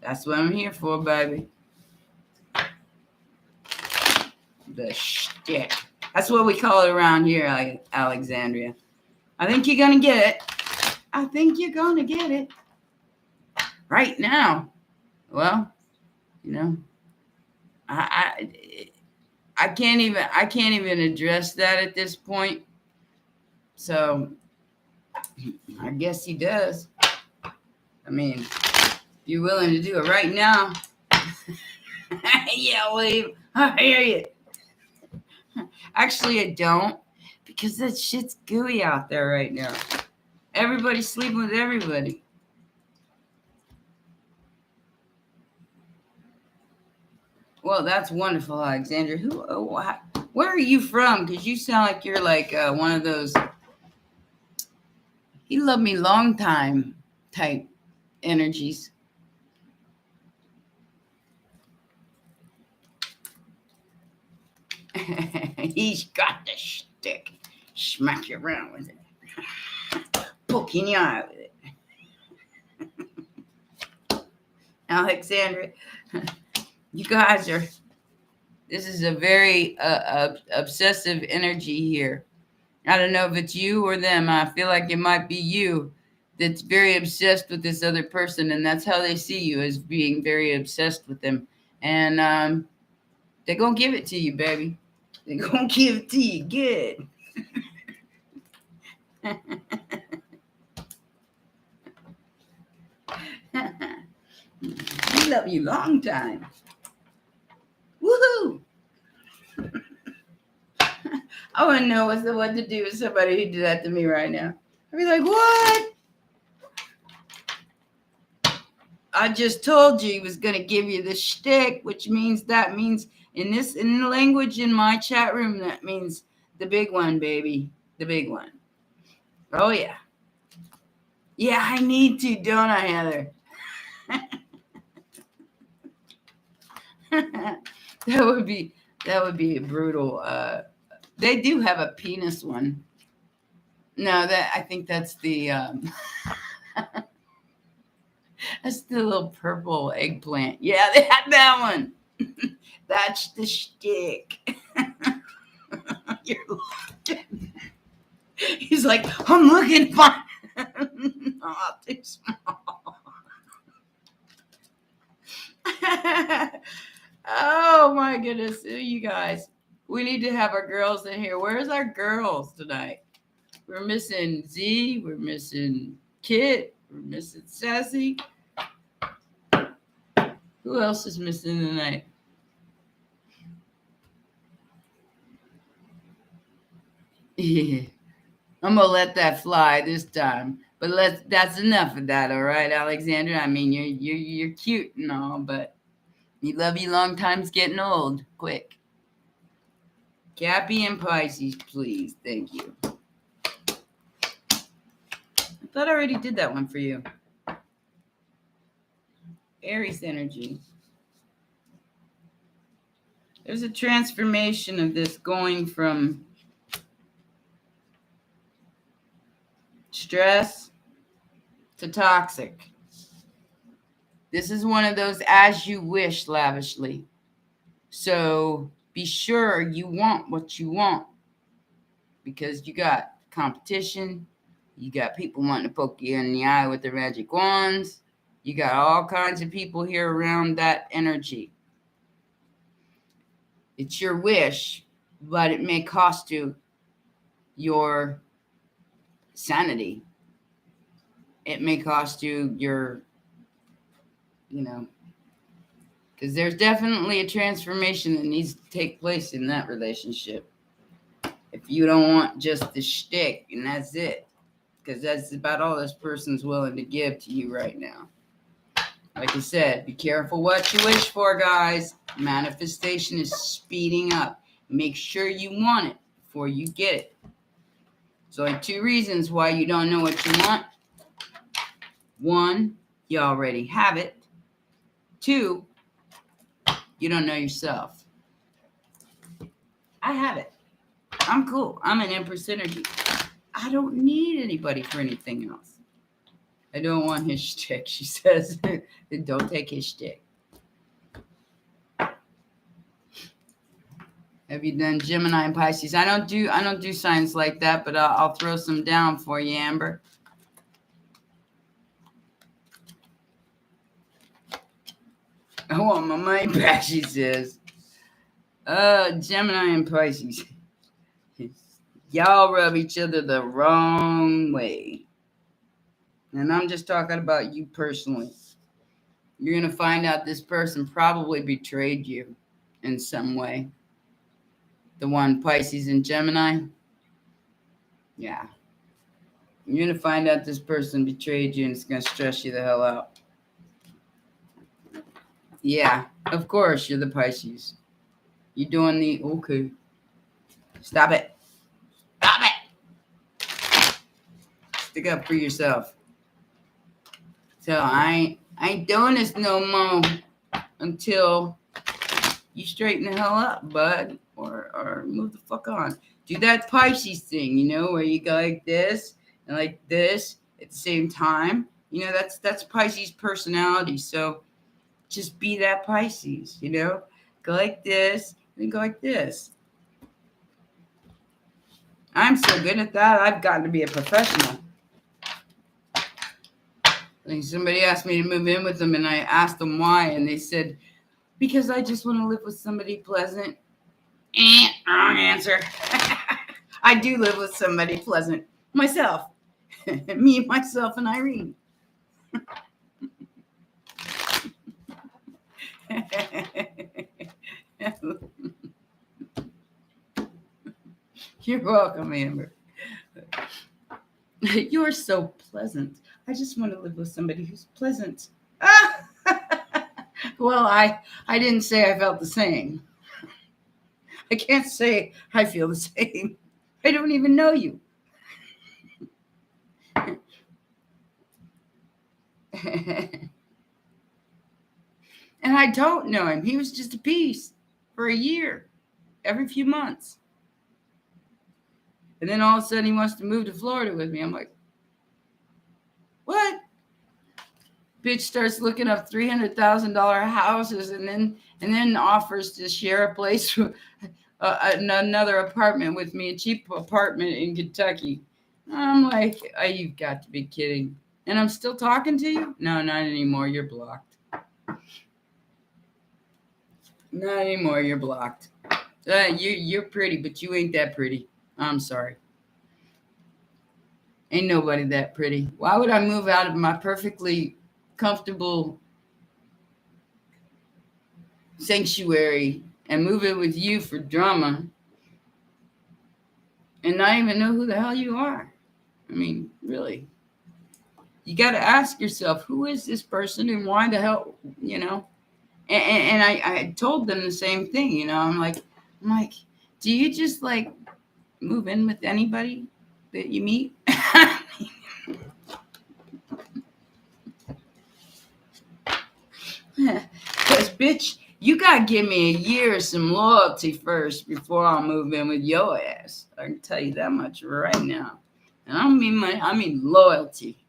That's what I'm here for, baby. The shtick. That's what we call it around here, Alexandria. I think you're going to get it. I think you're going to get it. Right now. Well, you know, I can't even address that at this point. So I guess he does. I mean, if you're willing to do it right now. Yeah, William, I hear you. Actually, I don't, because that shit's gooey out there right now. Everybody's sleeping with everybody. Well, that's wonderful, Alexander. Where are you from? Because you sound like you're like one of those "he loved me long time" type energies. He's got the stick. Smack you around with it. Poke you in the eye with it. Alexandra, you guys are, this is a very obsessive energy here. I don't know if it's you or them. I feel like it might be you that's very obsessed with this other person, and that's how they see you, as being very obsessed with them. And they're going to give it to you, baby. They're going to give it to you good. We love you long time. Woohoo! I want to know what to do with somebody who did that to me right now. I'd be like, what? I just told you he was going to give you the shtick, which means in the language in my chat room, that means the big one, baby. The big one. Oh, yeah. Yeah, I need to, don't I, Heather? That would be a brutal. They do have a penis one. No, I think that's the that's the little purple eggplant. Yeah, they had that one. That's the shtick. He's like, I'm looking for. Oh, too small. Oh my goodness, you guys. We need to have our girls in here. Where's our girls tonight? We're missing Z. We're missing Kit. We're missing Sassy. Who else is missing tonight? Yeah. I'm gonna let that fly this time. But that's enough of that, all right, Alexander? I mean, you're cute and all, but you love you long time's getting old. Quick. Cappy and Pisces, please. Thank you. I thought I already did that one for you. Aries energy. There's a transformation of this going from stress to toxic. This is one of those as you wish lavishly. So be sure you want what you want, because you got competition. You got people wanting to poke you in the eye with their magic wands. You got all kinds of people here around that energy. It's your wish, but it may cost you your sanity. It may cost you your, because there's definitely a transformation that needs to take place in that relationship. If you don't want just the shtick and that's it, because that's about all this person's willing to give to you right now. Like I said, be careful what you wish for, guys. Manifestation is speeding up. Make sure you want it before you get it. There's only two reasons why you don't know what you want. One, you already have it. Two, you don't know yourself. I have it. I'm cool. I'm an Empress energy. I don't need anybody for anything else. I don't want his shtick, she says. Then don't take his shtick. Have you done Gemini and Pisces? I don't do signs like that, but I'll throw some down for you, Amber. I want my money back, she says. Gemini and Pisces. Y'all rub each other the wrong way. And I'm just talking about you personally. You're going to find out this person probably betrayed you in some way. The one Pisces and Gemini. Yeah. You're going to find out this person betrayed you and it's going to stress you the hell out. Yeah, of course, you're the Pisces. You're doing the, okay. Stop it. Stop it. Stick up for yourself. So I ain't doing this no more until you straighten the hell up, bud, or move the fuck on. Do that Pisces thing, where you go like this and like this at the same time. That's Pisces personality. So just be that Pisces, Go like this and then go like this. I'm so good at that, I've gotten to be a professional. Like somebody asked me to move in with them, and I asked them why, and they said, because I just want to live with somebody pleasant. Wrong answer. I do live with somebody pleasant. Myself. Me, myself, and Irene. You're welcome, Amber. You're so pleasant. I just want to live with somebody who's pleasant. Well, I didn't say I felt the same. I can't say I feel the same. I don't even know you. And I don't know him. He was just a piece for a year, every few months. And then all of a sudden he wants to move to Florida with me. I'm like, what? Bitch starts looking up $300,000 houses and then offers to share a place, another apartment with me, a cheap apartment in Kentucky. I'm like, oh, you've got to be kidding. And I'm still talking to you? No, not anymore. You're blocked. Not anymore. You're blocked. You're pretty, but you ain't that pretty. I'm sorry. Ain't nobody that pretty. Why would I move out of my perfectly comfortable sanctuary and move in with you for drama and not even know who the hell you are? I mean, really. You got to ask yourself, who is this person and why the hell, And I told them the same thing, I'm like, do you just like move in with anybody that you meet? Because, bitch, you got to give me a year of some loyalty first before I'll move in with your ass. I can tell you that much right now. And I mean loyalty.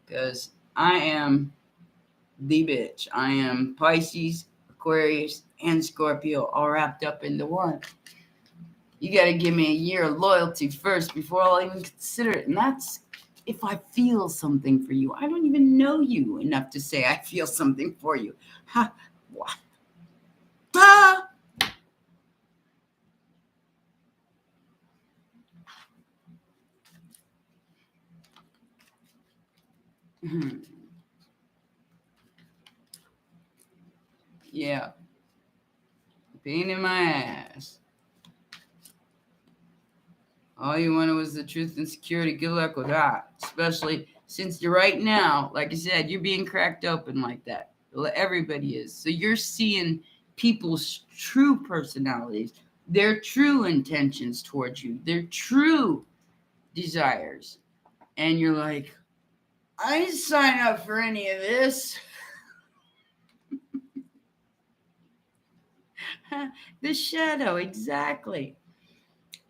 Because I am the bitch. I am Pisces, Aquarius, and Scorpio all wrapped up into one. You got to give me a year of loyalty first before I'll even consider it. And that's if I feel something for you. I don't even know you enough to say I feel something for you. Ha, what? Ah! Yeah. Pain in my ass. All you wanted was the truth and security. Good luck with that. Especially since you're right now, like I said, you're being cracked open like that. Everybody is. So you're seeing people's true personalities, their true intentions towards you, their true desires. And you're like, I didn't sign up for any of this. The shadow, exactly.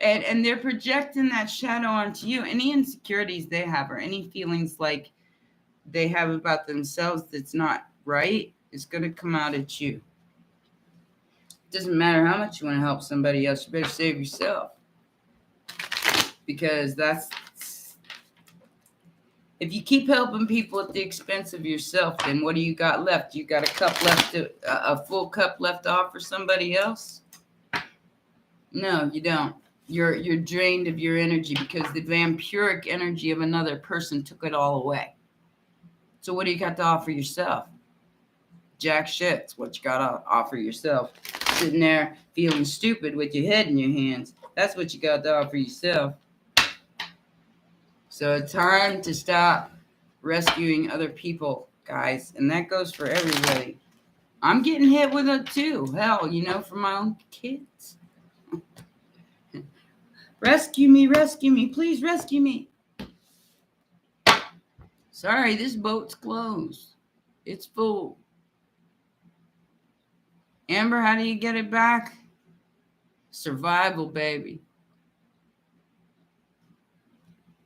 And they're projecting that shadow onto you. Any insecurities they have or any feelings like they have about themselves that's not right is going to come out at you. It doesn't matter how much you want to help somebody else. You better save yourself. Because that's... If you keep helping people at the expense of yourself, then what do you got left? You got a full cup left to offer somebody else? No, you don't. You're drained of your energy because the vampiric energy of another person took it all away. So what do you got to offer yourself? Jack shit's what you got to offer yourself. Sitting there feeling stupid with your head in your hands. That's what you got to offer yourself. So it's time to stop rescuing other people, guys. And that goes for everybody. I'm getting hit with it too. Hell, for my own kids. Rescue me, please rescue me. Sorry, this boat's closed. It's full. Amber, how do you get it back? Survival, baby.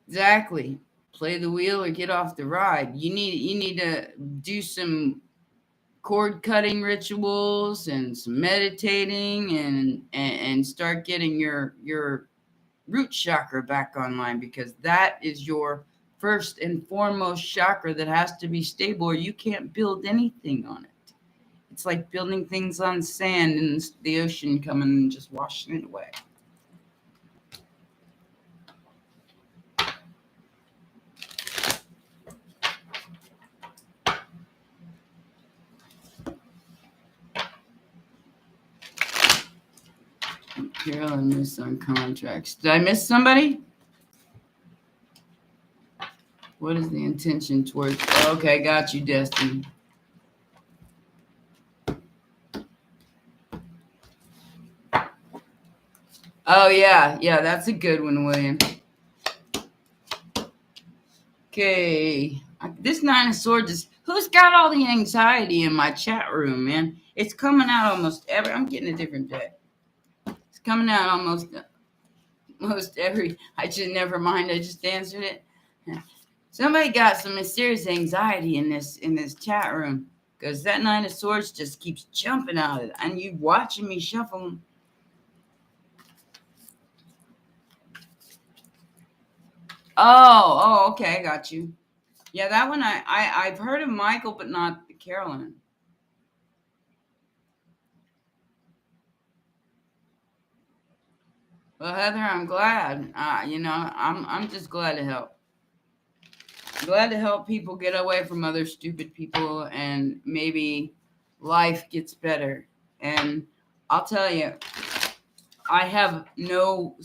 Exactly. Play the wheel or get off the ride. You need to do some cord cutting rituals and some meditating and start getting your root chakra back online, because that is your first and foremost chakra that has to be stable, or you can't build anything on it. It's like building things on sand and the ocean coming and just washing it away. Carolyn missed on contracts. Did I miss somebody? What is the intention towards? Okay, got you, Destiny. Oh, yeah, that's a good one, William. Okay, this Nine of Swords is, who's got all the anxiety in my chat room, man? It's coming out almost every, I'm getting a different deck. It's coming out almost every, never mind, I just answered it. Somebody got some serious anxiety in this chat room, because that Nine of Swords just keeps jumping out of it, and you watching me shuffle them. Oh, okay, I got you. Yeah, that one I've heard of Michael, but not Carolyn. Well, Heather, I'm glad. I'm just glad to help. Glad to help people get away from other stupid people, and maybe life gets better. And I'll tell you, I have no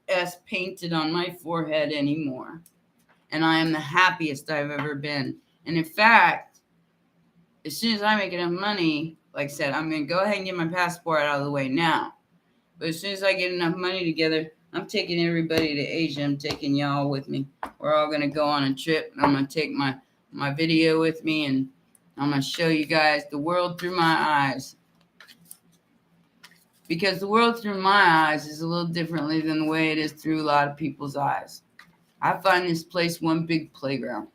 S painted on my forehead anymore. And I am the happiest I've ever been. And in fact, as soon as I make enough money, like I said, I'm going to go ahead and get my passport out of the way now. But as soon as I get enough money together, I'm taking everybody to Asia. I'm taking y'all with me. We're all going to go on a trip. And I'm going to take my video with me. And I'm going to show you guys the world through my eyes. Because the world through my eyes is a little differently than the way it is through a lot of people's eyes. I find this place one big playground.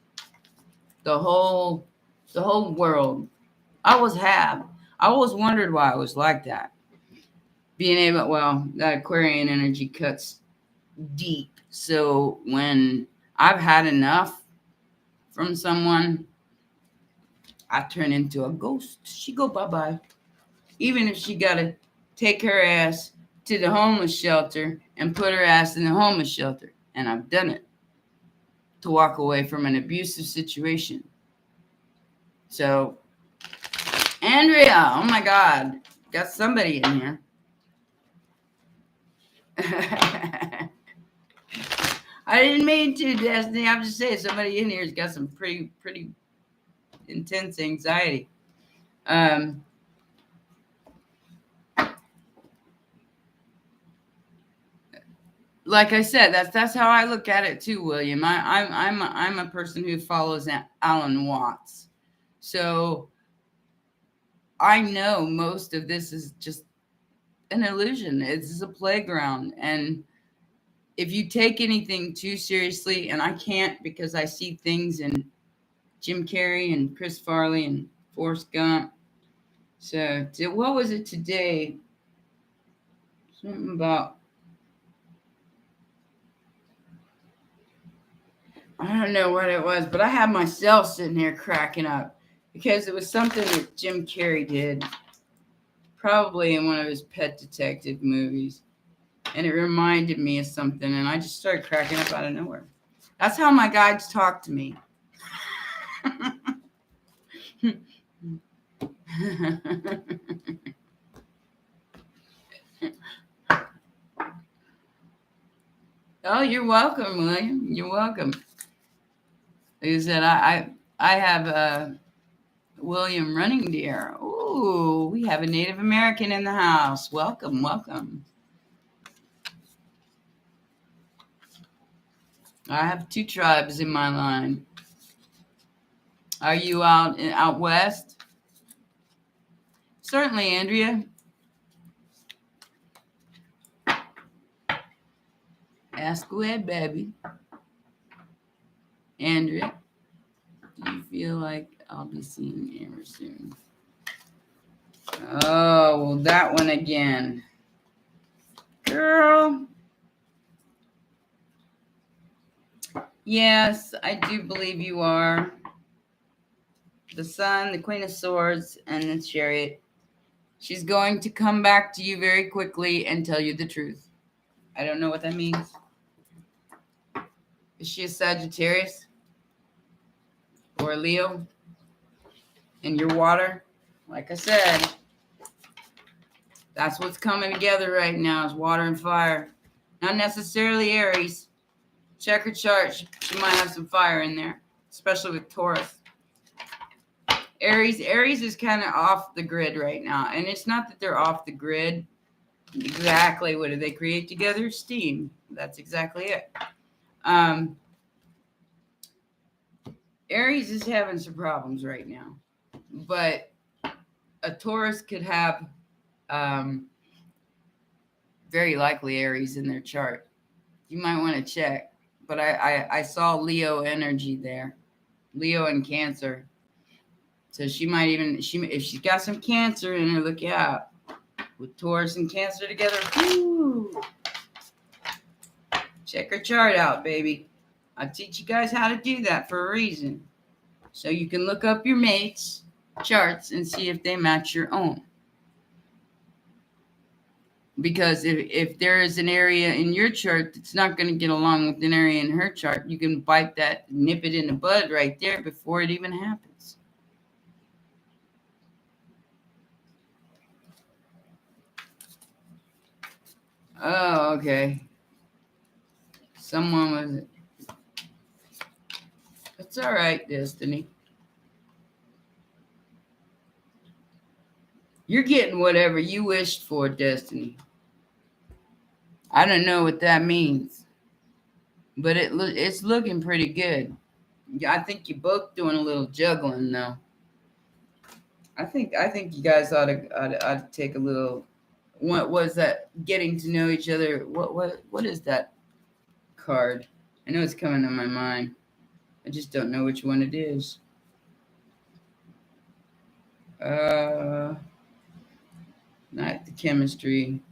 The whole world. I always wondered why I was like that. That Aquarian energy cuts deep. So when I've had enough from someone, I turn into a ghost. She go bye-bye. Even if she got to take her ass to the homeless shelter and put her ass in the homeless shelter. And I've done it. To walk away from an abusive situation. So, Andrea, oh my God, got somebody in here. I didn't mean to, Destiny. I'm just saying somebody in here has got some pretty intense anxiety. Like I said, that's how I look at it too, William. I'm a person who follows Alan Watts, so I know most of this is just an illusion. It's a playground, and if you take anything too seriously, and I can't because I see things in Jim Carrey and Chris Farley and Forrest Gump. So what was it today? Something about, I don't know what it was, but I had myself sitting here cracking up because it was something that Jim Carrey did, probably in one of his Pet Detective movies. And it reminded me of something, and I just started cracking up out of nowhere. That's how my guides talk to me. Oh, you're welcome, William. You're welcome. Like I said, I have William Running Deer. Ooh, we have a Native American in the house. Welcome, welcome. I have 2 tribes in my line. Are you out west? Certainly, Andrea. Ask away, baby. Andrea, do you feel like I'll be seeing Amber soon? Oh, well, that one again. Girl. Yes, I do believe you are. The Sun, the Queen of Swords, and the Chariot. She's going to come back to you very quickly and tell you the truth. I don't know what that means. Is she a Sagittarius? Or a Leo? In your water? Like I said, that's what's coming together right now is water and fire. Not necessarily Aries. Check her chart. She might have some fire in there, especially with Taurus. Aries is kind of off the grid right now. And it's not that they're off the grid. Exactly. What do they create together? Steam. That's exactly it. Aries is having some problems right now. But a Taurus could have very likely Aries in their chart. You might want to check. But I saw Leo energy there. Leo and Cancer. So she might even, if she's got some Cancer in her, look out. With Taurus and Cancer together, whoo. Check her chart out, baby. I teach you guys how to do that for a reason. So you can look up your mates' charts and see if they match your own. Because if there is an area in your chart that's not going to get along with an area in her chart, you can bite that, nip it in the bud right there before it even happens. Oh, okay. Someone was... It's all right, Destiny. You're getting whatever you wished for, Destiny. I don't know what that means, but it's looking pretty good. I think you're both doing a little juggling, though. I think you guys ought to take a little. What was that? Getting to know each other. What is that card? I know it's coming to my mind. I just don't know which one it is. Not the chemistry.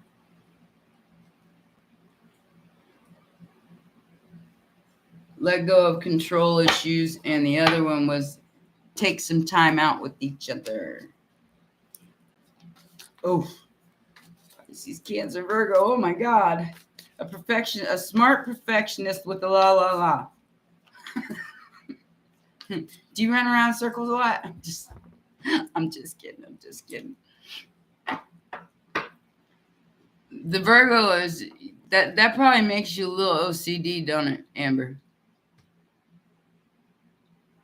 Let go of control issues, and the other one was take some time out with each other. Oh, Pisces, Cancer, Virgo. Oh my God, a smart perfectionist with the la. Do you run around in circles a lot? I'm just kidding. The Virgo is that probably makes you a little OCD, don't it, Amber?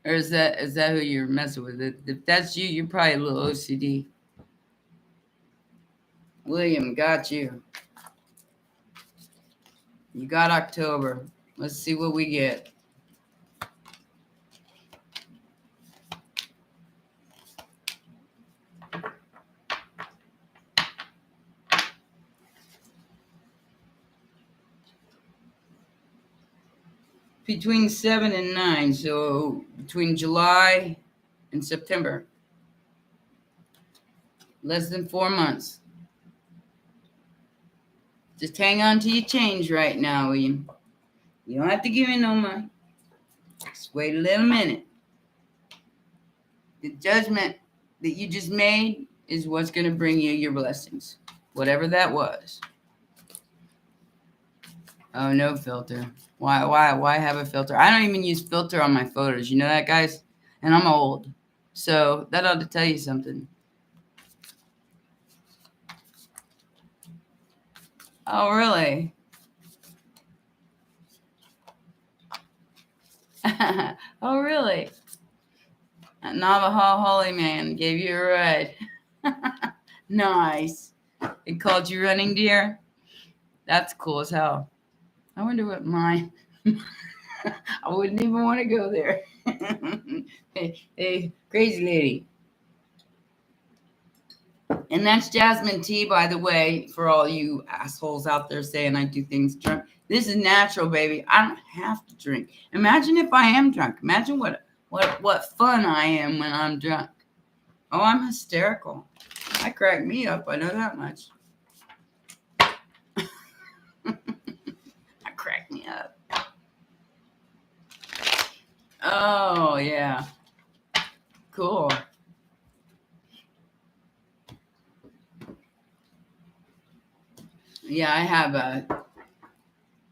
Or is that who you're messing with? If that's you, you're probably a little OCD. William, got you. You got October. Let's see what we get. Between 7 and 9, so between July and September. Less than 4 months. Just hang on to your change right now, William. You don't have to give me no money. Just wait a little minute. The judgment that you just made is what's going to bring you your blessings. Whatever that was. Oh, no filter. Why have a filter? I don't even use filter on my photos. You know that, guys? And I'm old. So that ought to tell you something. Oh, really? Oh, really? A Navajo holy man gave you a ride. Nice. It called you running deer? That's cool as hell. I wonder what mine. I wouldn't even want to go there. Hey, crazy lady. And that's jasmine tea, by the way, for all you assholes out there saying I do things drunk. This is natural, baby. I don't have to drink. Imagine if I am drunk. Imagine what fun I am when I'm drunk. Oh, I'm hysterical. I crack me up. I know that much. I crack me up. Oh, yeah. Cool. Yeah,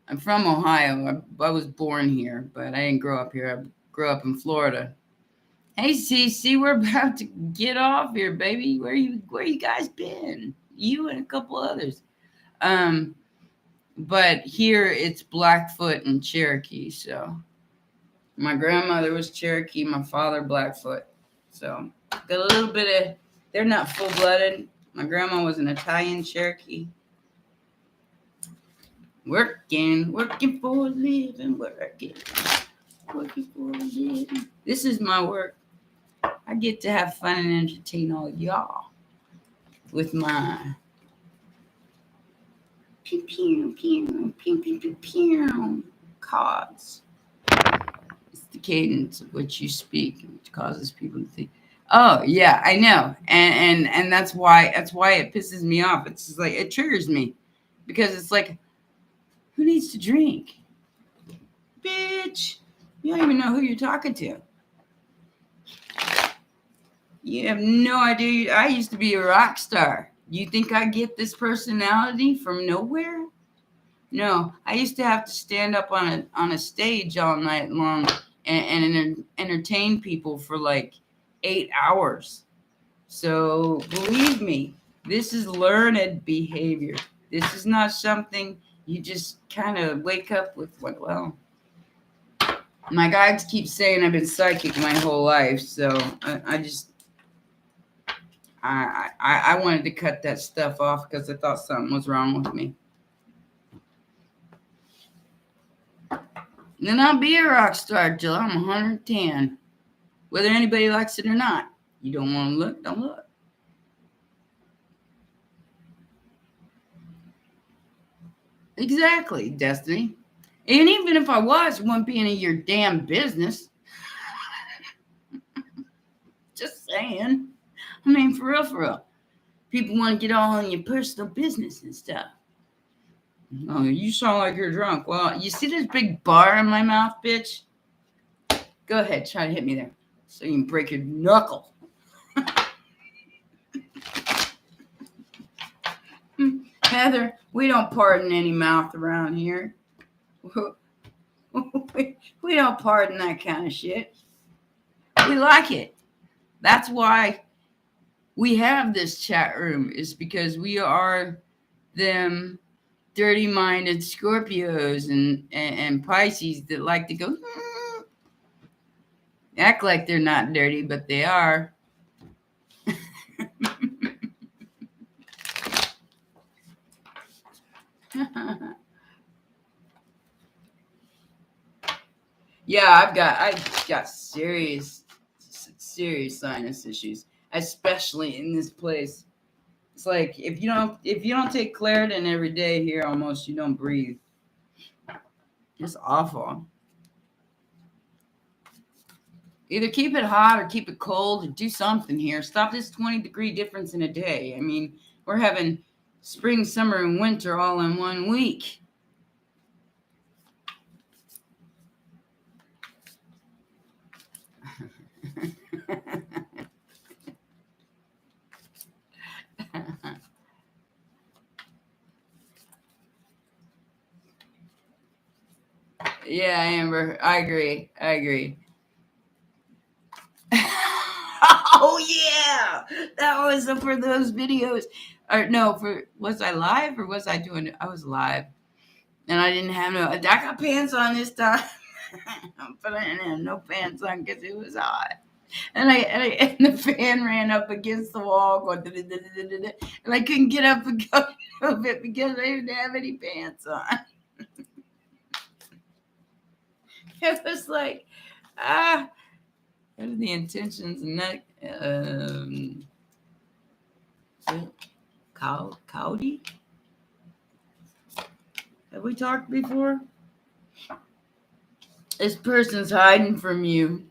I'm from Ohio. I was born here, but I didn't grow up here. I grew up in Florida. Hey, CC, we're about to get off here, baby. Where you guys been? You and a couple others. But here it's Blackfoot and Cherokee. So my grandmother was Cherokee, my father Blackfoot. So got a little bit of. They're not full blooded. My grandma was an Italian Cherokee. Working for a living, working for a living. This is my work. I get to have fun and entertain all y'all with my pew pew pew pew pew pew pew cards. It's the cadence of which you speak which causes people to think. Oh yeah, I know, and that's why it pisses me off. It's just like it triggers me because it's like, who needs to drink, bitch? You don't even know who you're talking to. You have no idea. I used to be a rock star. You think I get this personality from nowhere? No, I used to have to stand up on a stage all night long and entertain people for like 8 hours. So believe me, this is learned behavior. This is not something you just kind of wake up with. Well, my guides keep saying I've been psychic my whole life, so I wanted to cut that stuff off because I thought something was wrong with me. Then I'll be a rock star till I'm 110. Whether anybody likes it or not. You don't want to look, don't look. Exactly, Destiny. And even if I was, it wouldn't be any of your damn business. Just saying. I mean, for real. People want to get all in your personal business and stuff. Oh, you sound like you're drunk. Well, you see this big bar in my mouth, bitch? Go ahead, try to hit me there so you can break your knuckle. Heather, we don't pardon any mouth around here. We don't pardon that kind of shit. We like it. That's why we have this chat room, is because we are them dirty-minded Scorpios and Pisces that like to go act like they're not dirty, but they are. Yeah, I've got serious sinus issues, especially in this place. It's like if you don't take Claritin every day here, almost you don't breathe. It's awful. Either keep it hot or keep it cold or do something here. Stop this 20-degree difference in a day. I mean, we're having spring, summer, and winter all in 1 week. Yeah, Amber, I agree. Oh yeah, that was for those videos. Or no, was I live or was I doing it? I was live, and I didn't have no. I got pants on this time, but I didn't have no pants on because it was hot. And the fan ran up against the wall, going, and I couldn't get up and go of it because I didn't have any pants on. It was like, what are the intentions? And that, Cowdy? Have we talked before? This person's hiding from you.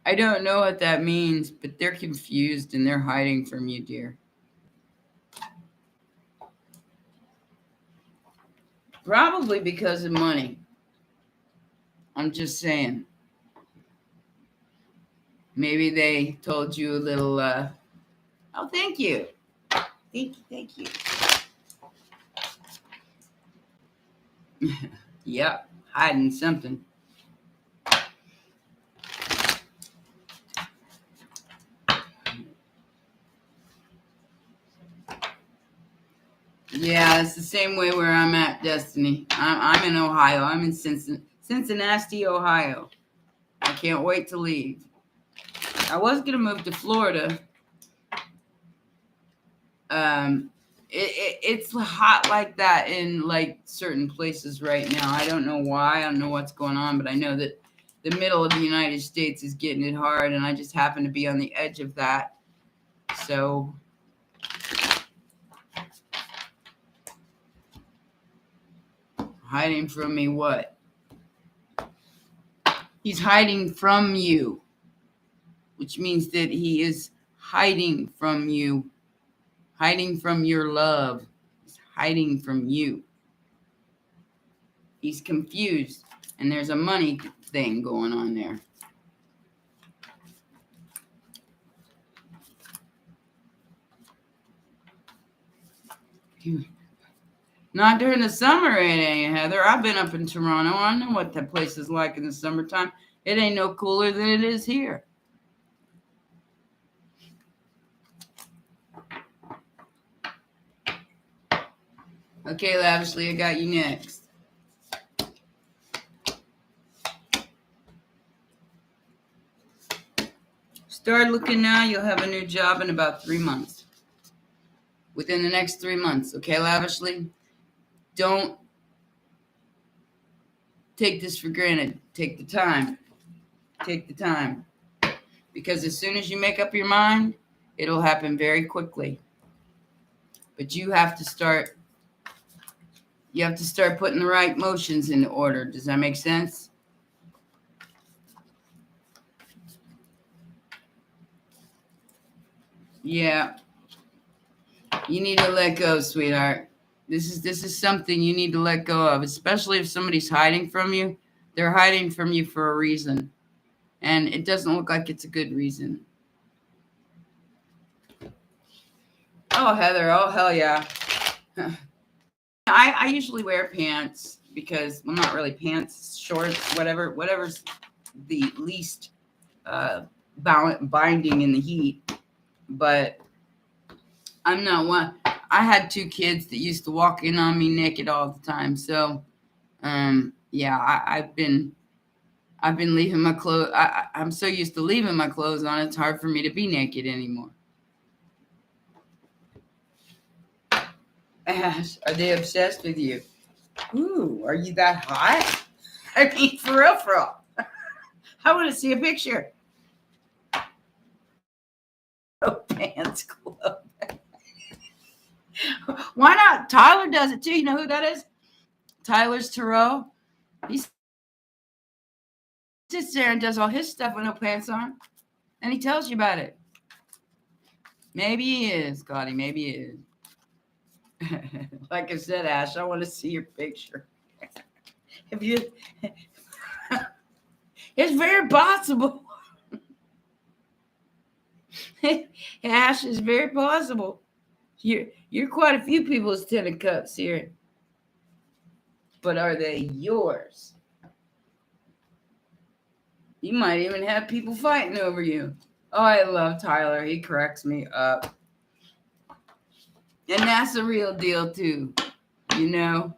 I don't know what that means, but they're confused and they're hiding from you, dear. Probably because of money. I'm just saying. Maybe they told you a little, oh, thank you. Thank you. Yep, hiding something. Yeah, it's the same way where I'm at, Destiny. I'm in Ohio. I'm in Cincinnati, Ohio. I can't wait to leave. I was going to move to Florida. It's hot like that in like certain places right now. I don't know why. I don't know what's going on, but I know that the middle of the United States is getting it hard, and I just happen to be on the edge of that. So hiding from me what? He's hiding from you, which means that he is hiding from you, hiding from your love. He's hiding from you. He's confused, and there's a money thing going on there. Not during the summer, it ain't, Heather. I've been up in Toronto. I know what that place is like in the summertime. It ain't no cooler than it is here. Okay, Lavishly, I got you next. Start looking now. You'll have a new job in about 3 months. Within the next 3 months, okay, Lavishly? Don't take this for granted. Take the time. Take the time. Because as soon as you make up your mind, it'll happen very quickly. But you have to start putting the right motions into order. Does that make sense? Yeah. You need to let go, sweetheart. This is something you need to let go of, especially if somebody's hiding from you. They're hiding from you for a reason. And it doesn't look like it's a good reason. Oh, Heather. Oh, hell yeah. I usually wear pants because, well, not really pants, shorts, whatever's the least binding in the heat. But I'm not one. I had 2 kids that used to walk in on me naked all the time. So, yeah, I've been leaving my clothes. I'm so used to leaving my clothes on. It's hard for me to be naked anymore. Ash, are they obsessed with you? Ooh, are you that hot? I mean, for real. I want to see a picture. Oh, pants club. Why not? Tyler does it too. You know who that is? Tyler's Tarot. He sits there and does all his stuff with no pants on. And he tells you about it. Maybe he is, Scotty. Maybe he is. Like I said, Ash, I want to see your picture. If you, it's very possible. Ash, is very possible. You're quite a few people's 10 of cups here. But are they yours? You might even have people fighting over you. Oh, I love Tyler. He cracks me up. And that's the real deal too. You know?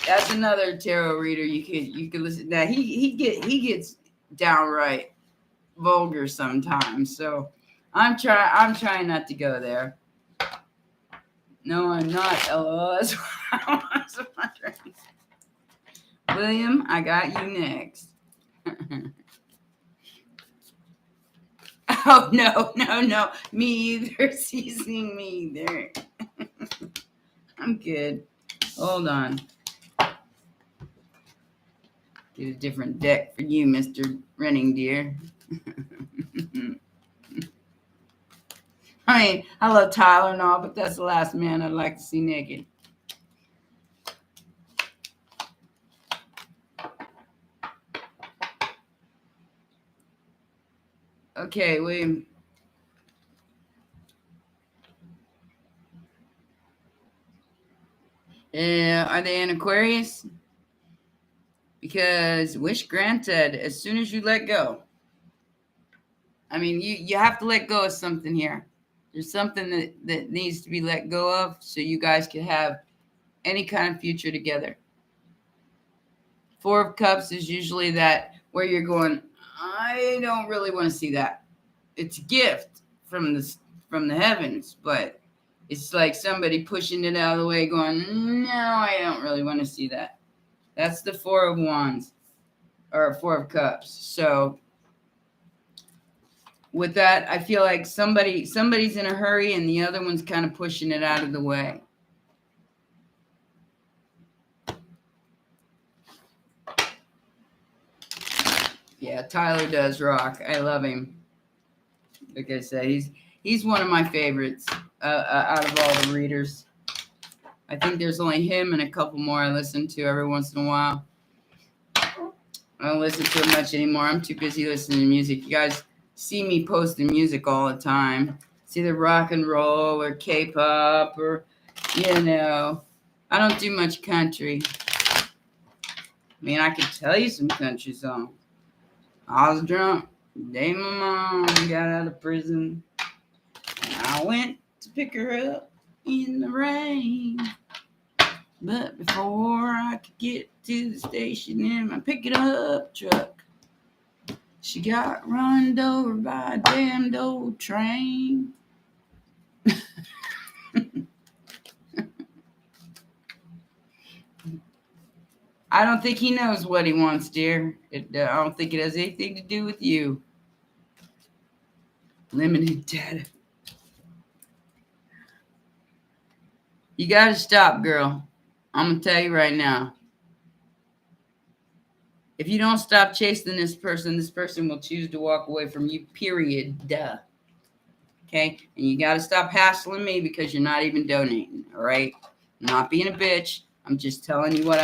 That's another tarot reader you could listen. Now he gets downright vulgar sometimes. So I'm trying not to go there. No, I'm not. LOL. That's what I was wondering. William, I got you next. Oh no. Me either. Seasoning me either. I'm good. Hold on. Get a different deck for you, Mr. Renning Deer. I mean, I love Tyler and all, but that's the last man I'd like to see naked. Okay, William. Are they in Aquarius? Because wish granted, as soon as you let go. I mean, you have to let go of something here. There's something that needs to be let go of so you guys can have any kind of future together. Four of Cups is usually that where you're going, I don't really want to see that. It's a gift from the heavens, but it's like somebody pushing it out of the way going, no, I don't really want to see that. That's the Four of Wands or Four of Cups. So with that, I feel like somebody's in a hurry and the other one's kind of pushing it out of the way. Yeah, Tyler does rock. I love him. Like I said, he's one of my favorites out of all the readers. I think there's only him and a couple more I listen to every once in a while. I don't listen to it much anymore. I'm too busy listening to music. You guys see me posting music all the time. It's either rock and roll or K-pop or, I don't do much country. I mean, I could tell you some country songs. I was drunk the day my mom got out of prison. And I went to pick her up in the rain. But before I could get to the station in my pick-it-up truck, she got run over by a damned old train. I don't think he knows what he wants, dear. I don't think it has anything to do with you. Limited data. You got to stop, girl. I'm going to tell you right now. If you don't stop chasing this person will choose to walk away from you, period. Duh. Okay? And you got to stop hassling me because you're not even donating, all right? I'm not being a bitch. I'm just telling you what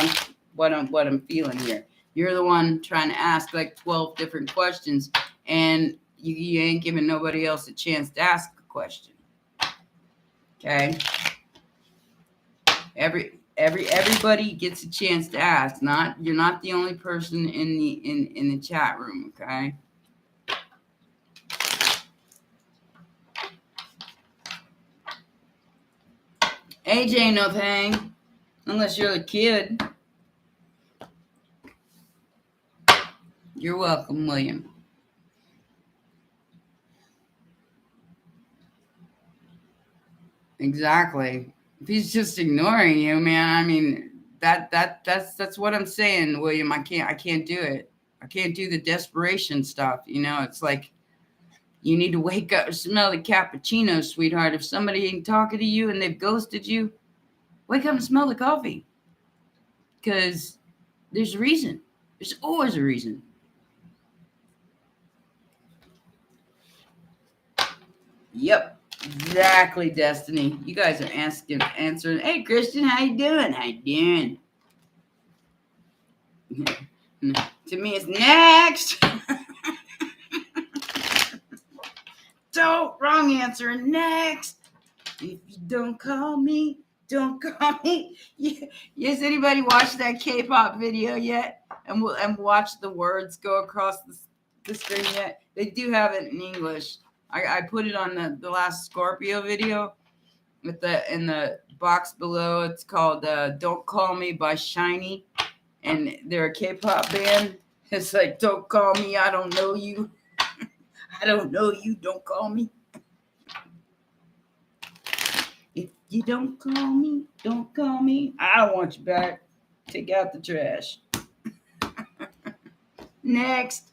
I'm feeling here. You're the one trying to ask like 12 different questions, and you ain't giving nobody else a chance to ask a question. Okay? Everybody gets a chance to ask. You're not the only person in the chat room, okay? AJ, no thing. Unless you're a kid. You're welcome, William. Exactly. If he's just ignoring you, man, I mean, that's what I'm saying, William. I can't do it. I can't do the desperation stuff. It's like you need to wake up, smell the cappuccino, sweetheart. If somebody ain't talking to you and they've ghosted you, wake up and smell the coffee. Because there's a reason. There's always a reason. Yep. Exactly, Destiny. You guys are answering. Hey, Christian, how you doing? How you doing? To me, it's next. Wrong answer. Next. If you don't call me, don't call me. Yes, anybody watched that K-pop video yet? and watch the words go across the screen yet. They do have it in English. I put it on the last Scorpio video with in the box below. It's called Don't Call Me by Shiny, and they're a K-pop band. It's like, don't call me, I don't know you. I don't know you, don't call me. If you don't call me, don't call me. I don't want you back. Take out the trash. Next.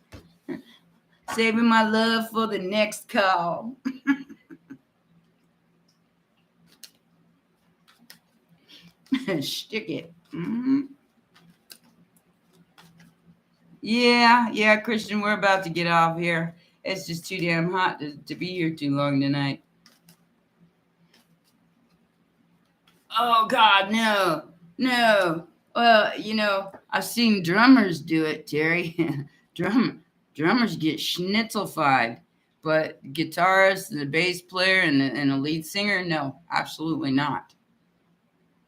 Saving my love for the next call. Stick it. Mm-hmm. Yeah, Christian, we're about to get off here. It's just too damn hot to be here too long tonight. Oh, God, no. Well, I've seen drummers do it, Terry. Drummers get schnitzelified, but guitarist, the bass player, and the lead singer, no, absolutely not.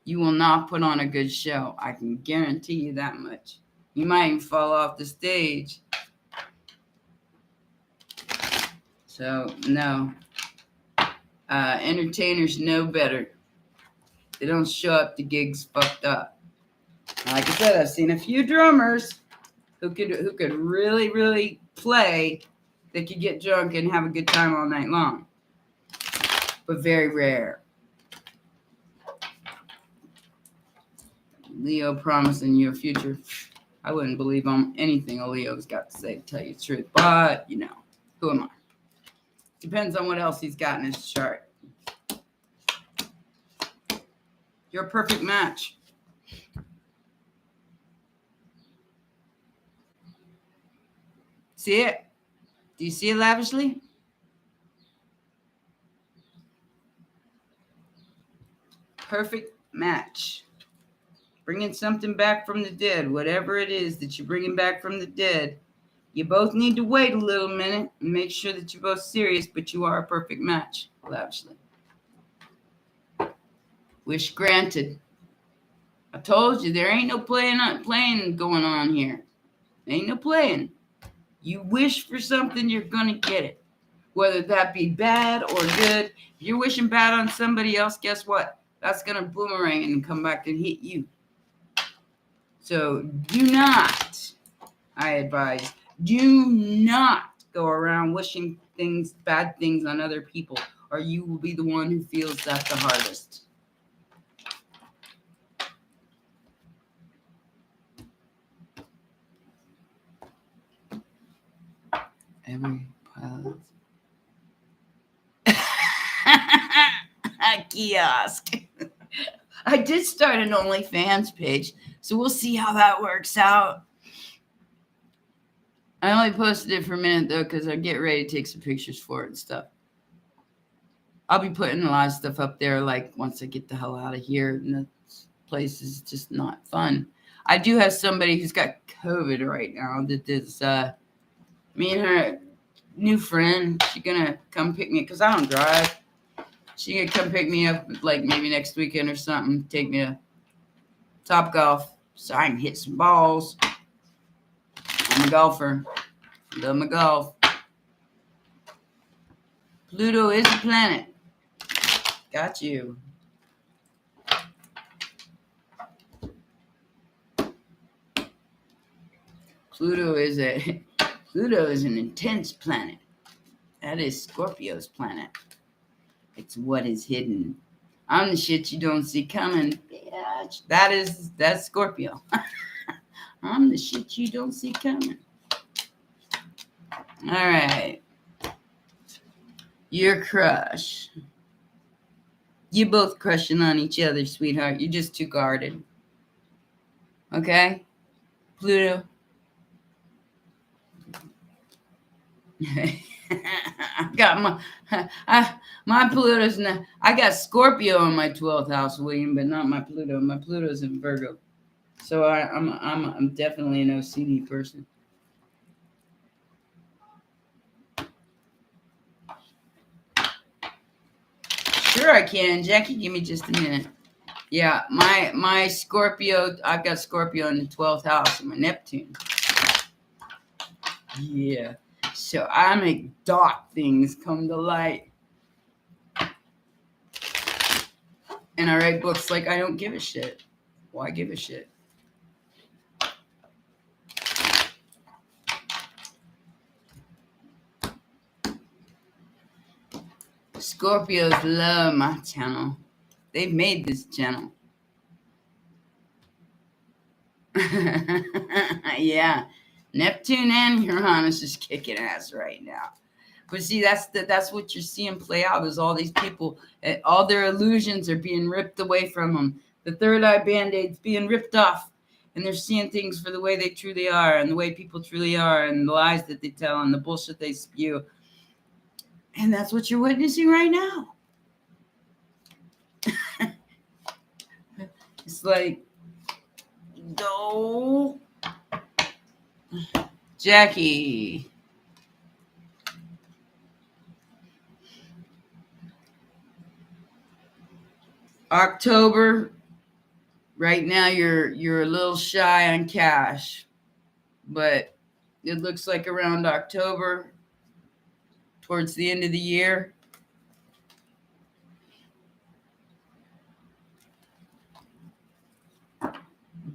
You will not put on a good show. I can guarantee you that much. You might even fall off the stage. So, no. Entertainers know better. They don't show up to gigs fucked up. Like I said, I've seen a few drummers who could really, really play. They could get drunk and have a good time all night long. But very rare. Leo promising you a future. I wouldn't believe on anything a Leo's got to say, to tell you the truth. But, who am I? Depends on what else he's got in his chart. You're a perfect match. See it? Do you see it lavishly? Perfect match. Bringing something back from the dead, whatever it is that you're bringing back from the dead. You both need to wait a little minute and make sure that you're both serious, but you are a perfect match, lavishly. Wish granted. I told you, there ain't no playing going on here. There ain't no playing. You wish for something, you're going to get it. Whether that be bad or good. If you're wishing bad on somebody else, guess what? That's going to boomerang and come back and hit you. So do not, I advise, do not go around wishing bad things on other people, or you will be the one who feels that the hardest. Every pilot. A kiosk. I did start an OnlyFans page, so we'll see how that works out. I only posted it for a minute, though, because I get ready to take some pictures for it and stuff. I'll be putting a lot of stuff up there, like, once I get the hell out of here, and the place is just not fun. I do have somebody who's got COVID right now that is, me and her new friend, she's going to come pick me, because I don't drive. She could come pick me up, like, maybe next weekend or something, take me to Top Golf so I can hit some balls. I'm a golfer. Love my golf. Pluto is a planet. Got you. Pluto is an intense planet. That is Scorpio's planet. It's what is hidden. I'm the shit you don't see coming, bitch. That's Scorpio. I'm the shit you don't see coming. All right. Your crush. You both crushing on each other, sweetheart. You're just too guarded. Okay? Pluto. I got my Pluto's not. I got Scorpio in my 12th house, William, but not my Pluto. My Pluto's in Virgo, so I'm definitely an OCD person. Sure, I can, Jackie. Give me just a minute. Yeah, my Scorpio, I've got Scorpio in the 12th house of my Neptune. Yeah. So I make dark things come to light. And I write books like I don't give a shit. Why give a shit? Scorpios love my channel. They've made this channel. Yeah. Neptune and Uranus is kicking ass right now. But see, that's what you're seeing play out is all these people, all their illusions are being ripped away from them. The third eye band-aid's being ripped off. And they're seeing things for the way they truly are and the way people truly are and the lies that they tell and the bullshit they spew. And that's what you're witnessing right now. It's like, no. Jackie. October, right now you're a little shy on cash, but it looks like around October, towards the end of the year,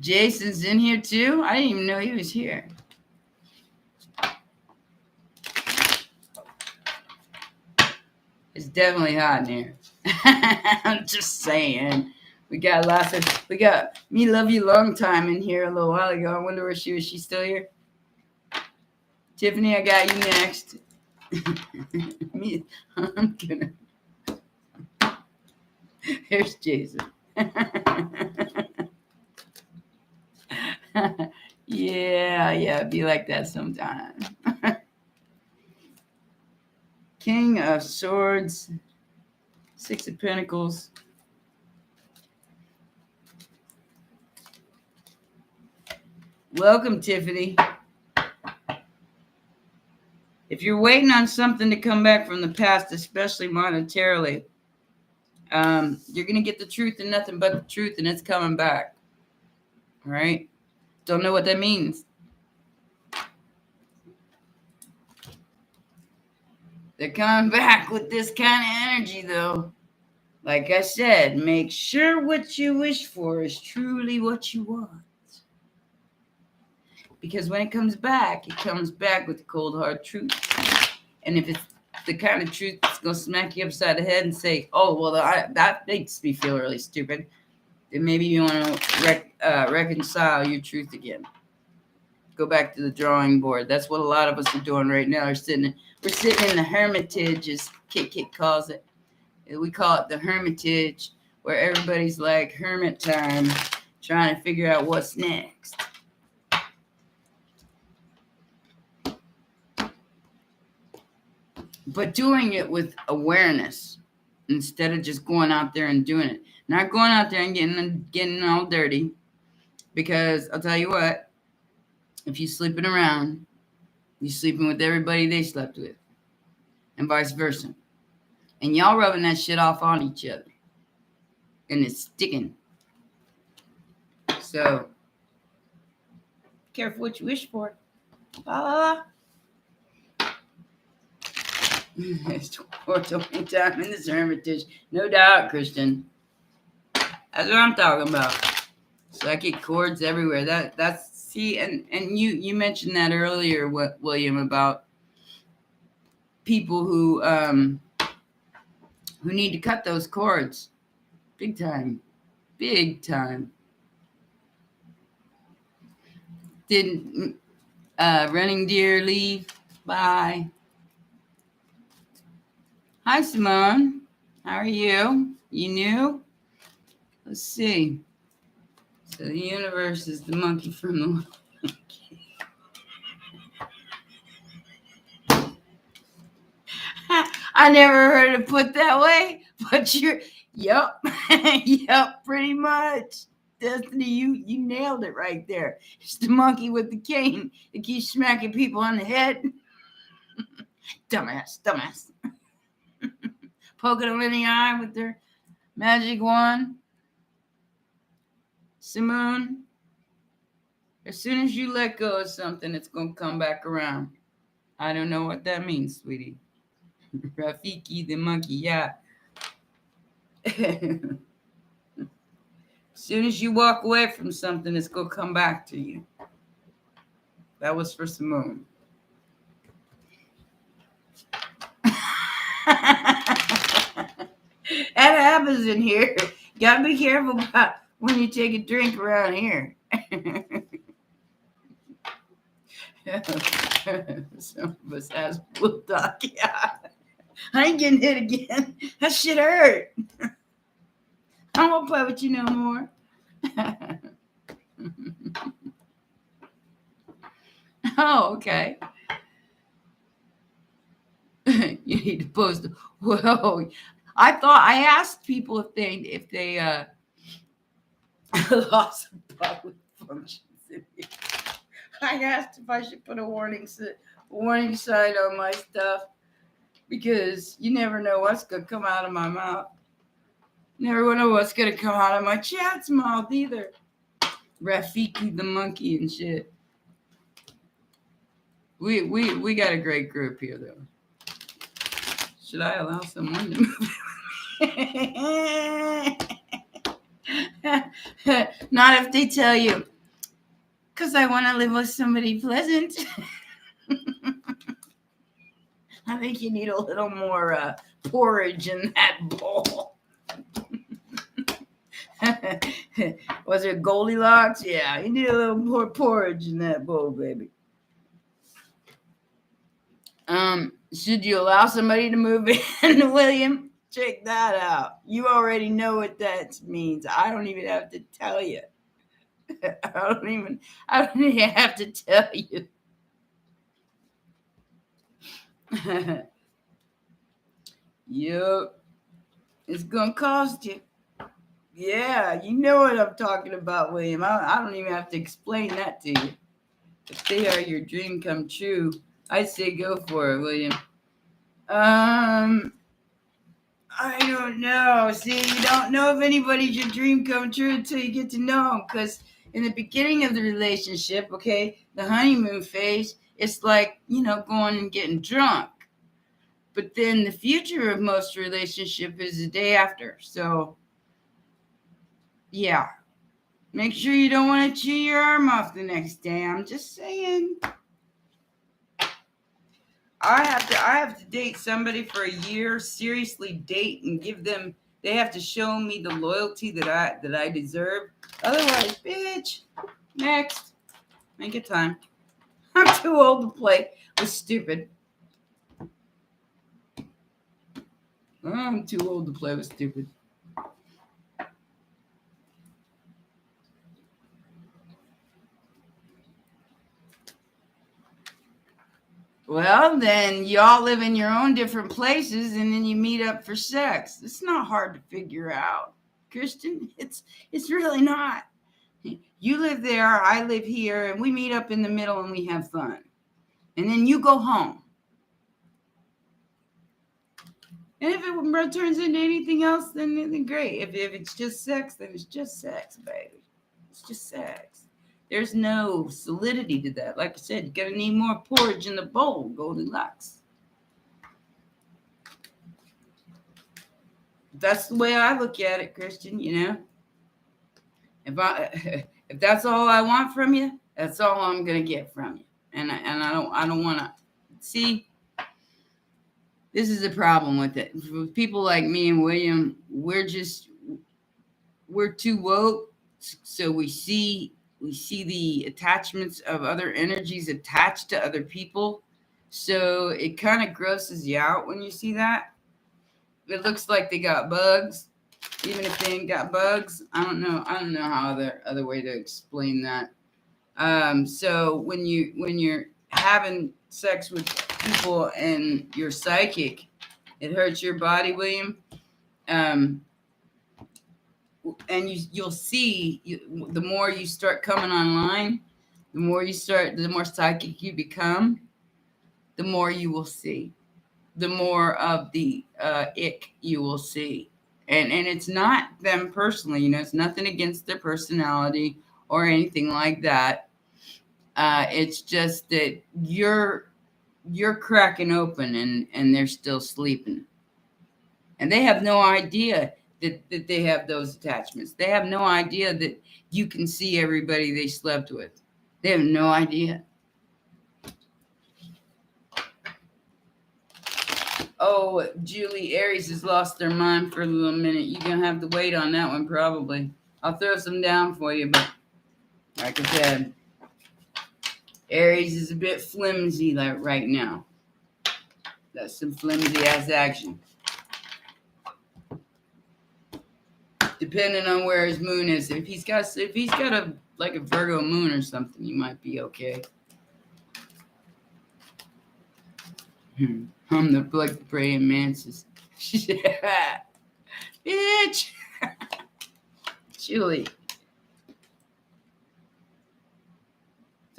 Jason's in here too. I didn't even know he was here. It's definitely hot in here. I'm just saying. We got me love you long time in here a little while ago. I wonder where she was. She still here? Tiffany, I got you next. I'm gonna. Here's Jason. Yeah, be like that sometime. King of Swords, Six of Pentacles. Welcome, Tiffany. If you're waiting on something to come back from the past, especially monetarily, you're going to get the truth and nothing but the truth, and it's coming back. All right? Don't know what that means. They're coming back with this kind of energy, though. Like I said, make sure what you wish for is truly what you want. Because when it comes back with the cold, hard truth. And if it's the kind of truth that's going to smack you upside the head and say, oh, well, that makes me feel really stupid, then maybe you want to reconcile your truth again. Go back to the drawing board. That's what a lot of us are doing right now. We're sitting in the hermitage, as Kit calls it. We call it the hermitage, where everybody's like hermit time, trying to figure out what's next. But doing it with awareness instead of just going out there and doing it. Not going out there and getting all dirty. Because I'll tell you what, if you're sleeping around, you're sleeping with everybody they slept with. And vice versa. And y'all rubbing that shit off on each other. And it's sticking. So, careful what you wish for. La la la. It's 4:20 time in this hermitage. No doubt, Christian. That's what I'm talking about. Psychic cords everywhere. That's see, and you mentioned that earlier, William, about people who need to cut those cords. Big time. Big time. Did Running Deer leave? Bye. Hi, Simone. How are you? You new? Let's see. So the universe is the monkey from the... I never heard it put that way, but yep, pretty much. Destiny, you nailed it right there. It's the monkey with the cane that keeps smacking people on the head. Dumbass. Poking them in the eye with their magic wand. Simone, as soon as you let go of something, it's going to come back around. I don't know what that means, sweetie. Rafiki the monkey, yeah. As soon as you walk away from something, it's going to come back to you. That was for Simone. That happens in here. Gotta be careful about when you take a drink around here. Some of us has bulldog. Yeah. I ain't getting hit again. That shit hurt. I won't play with you no more. Oh, okay. You need to post. Whoa. I asked people if they lost bodily functions. I asked if I should put a warning sign on my stuff because you never know what's gonna come out of my mouth. Never know what's gonna come out of my chat's mouth either. Rafiki the monkey and shit. We got a great group here though. Should I allow someone to move? Not if they tell you, because I want to live with somebody pleasant. I think you need a little more porridge in that bowl. Was it Goldilocks? Yeah, you need a little more porridge in that bowl, baby. Should you allow somebody to move in, William? Check that out. You already know what that means. I don't even have to tell you. I don't even have to tell you. Yup. It's gonna cost you. Yeah, you know what I'm talking about, William. I don't even have to explain that to you. If they are your dream come true, I say go for it, William. I don't know. See, you don't know if anybody's your dream come true until you get to know them. Because in the beginning of the relationship, okay, the honeymoon phase, it's like, going and getting drunk. But then the future of most relationship is the day after. So, yeah. Make sure you don't want to chew your arm off the next day. I'm just saying. I have to date somebody for a year, seriously date and give them, they have to show me the loyalty that I deserve. Otherwise, bitch, next. Make it time. I'm too old to play with stupid. I'm too old to play with stupid. Well, then y'all live in your own different places and then you meet up for sex. It's not hard to figure out, Kristen. It's really not. You live there, I live here, and we meet up in the middle and we have fun. And then you go home. And if it turns into anything else, then great. If it's just sex, then it's just sex, baby. It's just sex. There's no solidity to that. Like I said, you're going to need more porridge in the bowl, Goldilocks. That's the way I look at it, Christian, If that's all I want from you, that's all I'm going to get from you. And I don't want to see. This is a problem with it. For people like me and William, we're too woke, so we see the attachments of other energies attached to other people. So it kind of grosses you out when you see that. It looks like they got bugs, even if they ain't got bugs. I don't know how other way to explain that. So when you're having sex with people and you're psychic, it hurts your body, William. And you'll see the more you start coming online, the more psychic you become, the more you will see, the more of the ick you will see. And it's not them personally, you know, it's nothing against their personality or anything like that. It's just that you're cracking open and they're still sleeping. And they have no idea that they have those attachments. They have no idea that you can see everybody they slept with. They have no idea. Oh, Julie, Aries has lost their mind for a little minute. You're going to have to wait on that one probably. I'll throw some down for you, but like I said, Aries is a bit flimsy like right now. That's some flimsy ass action. Depending on where his moon is. If he's got a like a Virgo moon or something, he might be okay. I'm the black praying mantis. Yeah. Bitch. Julie.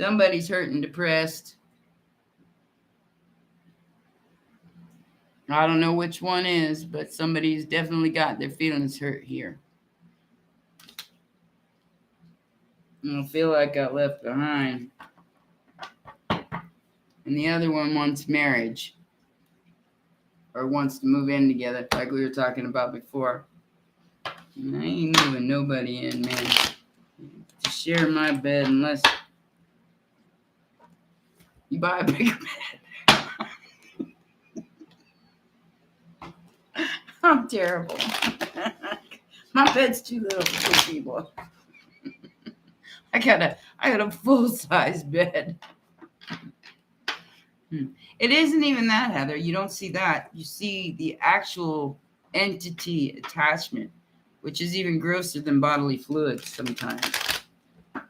Somebody's hurt and depressed. I don't know which one is, but somebody's definitely got their feelings hurt here. I feel like I got left behind. And the other one wants marriage. Or wants to move in together, like we were talking about before. I ain't moving nobody in, man. To share my bed unless you buy a bigger bed. I'm terrible. My bed's too little for two people. I got a full-size bed. It isn't even that, Heather. You don't see that. You see the actual entity attachment, which is even grosser than bodily fluids sometimes.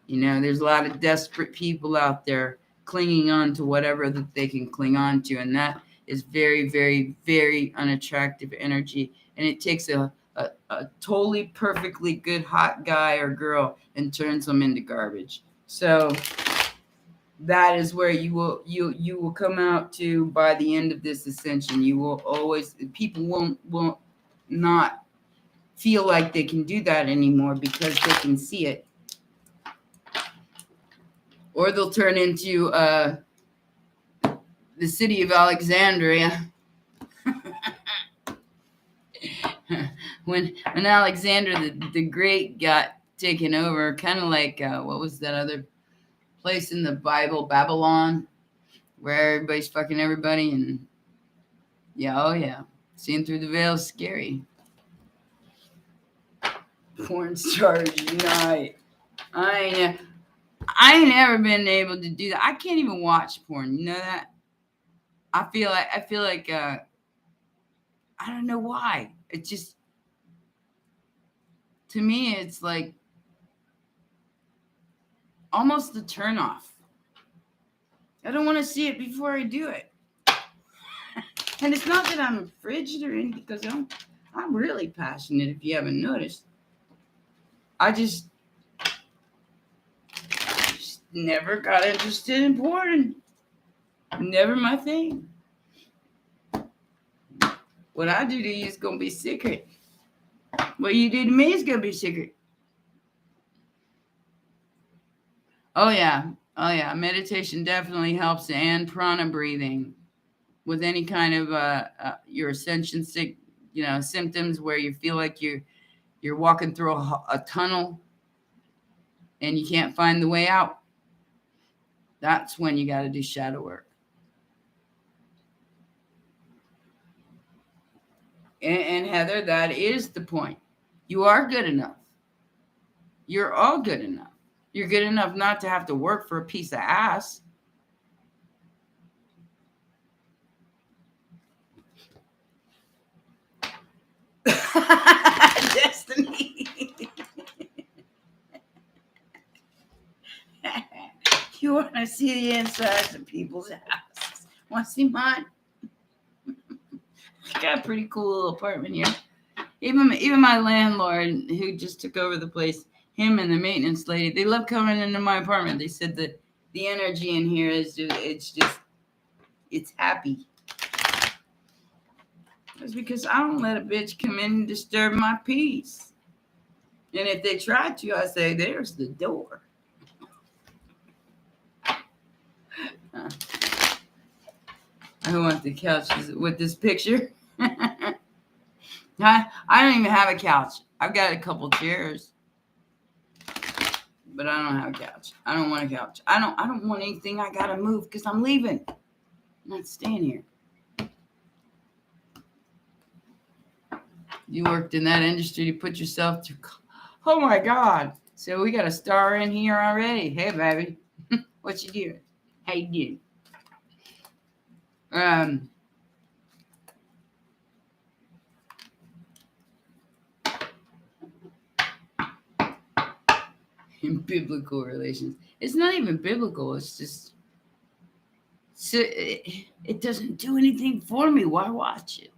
You know, there's a lot of desperate people out there clinging on to whatever that they can cling on to, and that is very, very, very unattractive energy. And it takes a totally perfectly good hot guy or girl and turns them into garbage. So that is where you will come out to by the end of this ascension. You will always, people won't not feel like they can do that anymore because they can see it. Or they'll turn into the city of Alexandria. when Alexander the Great got taken over, kind of like what was that other place in the Bible, Babylon, where everybody's fucking everybody, and yeah, seeing through the veil is scary. Porn stars unite. I ain't never been able to do that. I can't even watch porn. You know that? I feel like I don't know why. It just, to me, it's like almost a turnoff. I don't want to see it before I do it. And it's not that I'm frigid or anything, because I'm really passionate, if you haven't noticed. I just never got interested in porn. Never my thing. What I do to you is going to be secret. What you do to me is going to be secret. Oh, yeah. Meditation definitely helps, and prana breathing with any kind of your ascension symptoms where you feel like you're walking through a tunnel and you can't find the way out. That's when you got to do shadow work. And Heather, that is the point. You are good enough. You're all good enough. You're good enough not to have to work for a piece of ass. Destiny. You want to see the insides of people's houses? Want to see mine? I got a pretty cool little apartment here. Even my landlord, who just took over the place, him and the maintenance lady, they love coming into my apartment. They said that the energy in here is it's happy. That's because I don't let a bitch come in and disturb my peace. And if they try to, I say, there's the door. I want the couch with this picture. I don't even have a couch. I've got a couple chairs, but I don't have a couch. I don't want a couch. I don't want anything. I gotta move because I'm leaving. I'm not staying here. You worked in that industry to put yourself through. Oh my God! So we got a star in here already. Hey, baby, what you doing? How you doing? In biblical relations, it's not even biblical. It's just so it doesn't do anything for me. Why watch it?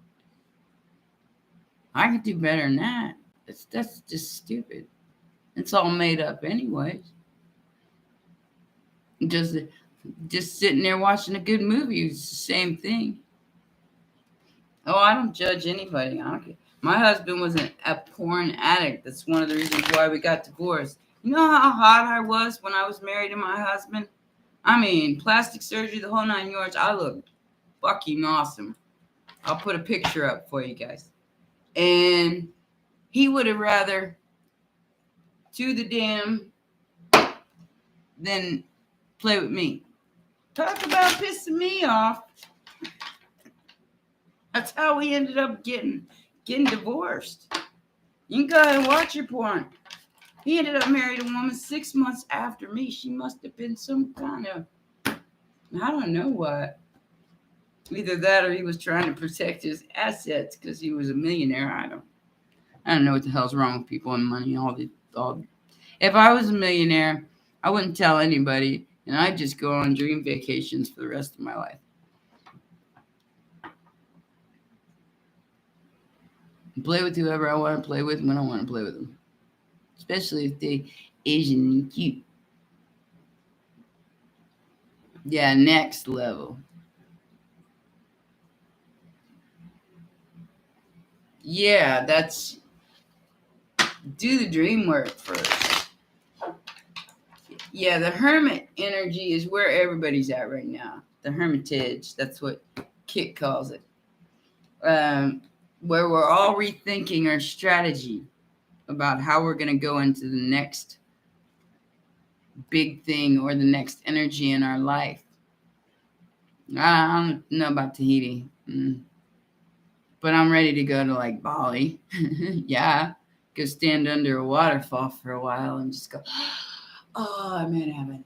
I can do better than that. That's just stupid. It's all made up, anyways. Just sitting there watching a good movie is the same thing. Oh, I don't judge anybody. I don't care. My husband was a porn addict. That's one of the reasons why we got divorced. You know how hot I was when I was married to my husband? I mean, plastic surgery, the whole 9 yards. I looked fucking awesome. I'll put a picture up for you guys. And he would have rather do the damn than play with me. Talk about pissing me off. That's how we ended up getting divorced. You can go ahead and watch your porn. He ended up marrying a woman 6 months after me. She must have been some kind of, I don't know what. Either that or he was trying to protect his assets because he was a millionaire. I don't know what the hell's wrong with people and money. If I was a millionaire, I wouldn't tell anybody, and I'd just go on dream vacations for the rest of my life. Play with whoever I want to play with when I want to play with them. Especially if they're Asian and cute. Yeah, next level. Yeah, that's... Do the dream work first. Yeah, the hermit energy is where everybody's at right now. The hermitage, that's what Kit calls it. Where we're all rethinking our strategy about how we're going to go into the next big thing or the next energy in our life. I don't know about Tahiti, but I'm ready to go to like Bali. Yeah, go stand under a waterfall for a while and just go, oh, I'm in heaven.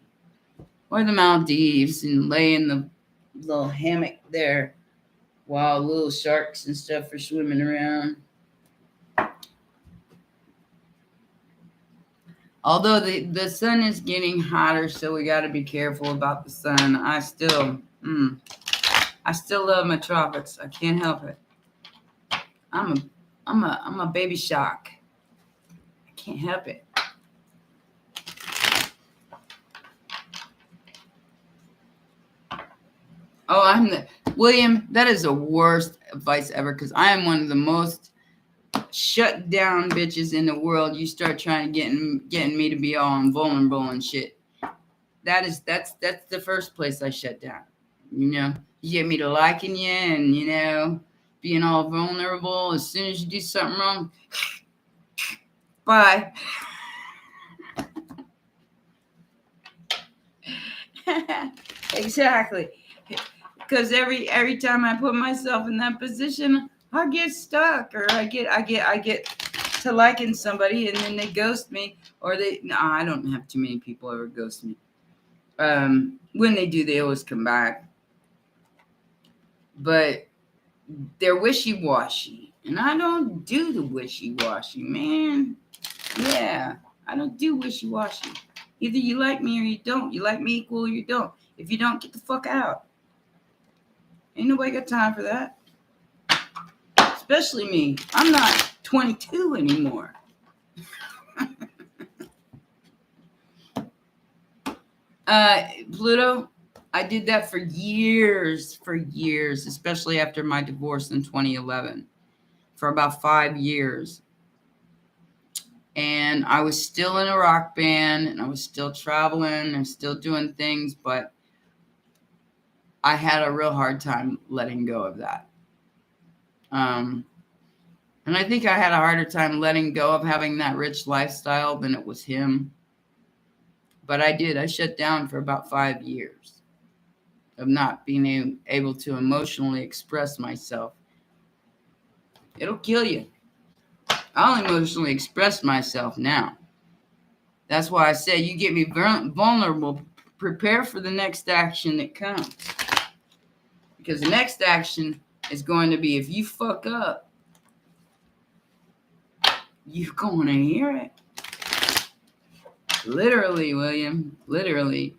Or the Maldives and lay in the little hammock there while little sharks and stuff are swimming around. Although the sun is getting hotter, so we got to be careful about the sun. I still love my tropics. I can't help it. I'm a baby shark. I can't help it. Oh, William, that is the worst advice ever because I am one of the most shut down bitches in the world. You start trying to getting me to be all vulnerable and shit. That's the first place I shut down. You know, you get me to liking you and, you know, being all vulnerable. As soon as you do something wrong, bye. Exactly. Because every time I put myself in that position, I get stuck, or I get to liking somebody and then they ghost me, or I don't have too many people ever ghost me. When they do, they always come back. But they're wishy-washy, and I don't do the wishy-washy, man. Yeah, I don't do wishy-washy. Either you like me or you don't. You like me equal or you don't. If you don't, get the fuck out. Ain't nobody got time for that. Especially me. I'm not 22 anymore. Pluto, I did that for years, especially after my divorce in 2011, for about 5 years. And I was still in a rock band and I was still traveling and still doing things, but I had a real hard time letting go of that. And I think I had a harder time letting go of having that rich lifestyle than it was him. But I did. I shut down for about 5 years of not being able to emotionally express myself. It'll kill you. I'll emotionally express myself now. That's why I say you get me vulnerable. Prepare for the next action that comes. Because the next action is going to be, if you fuck up, you're going to hear it. Literally, William. Literally.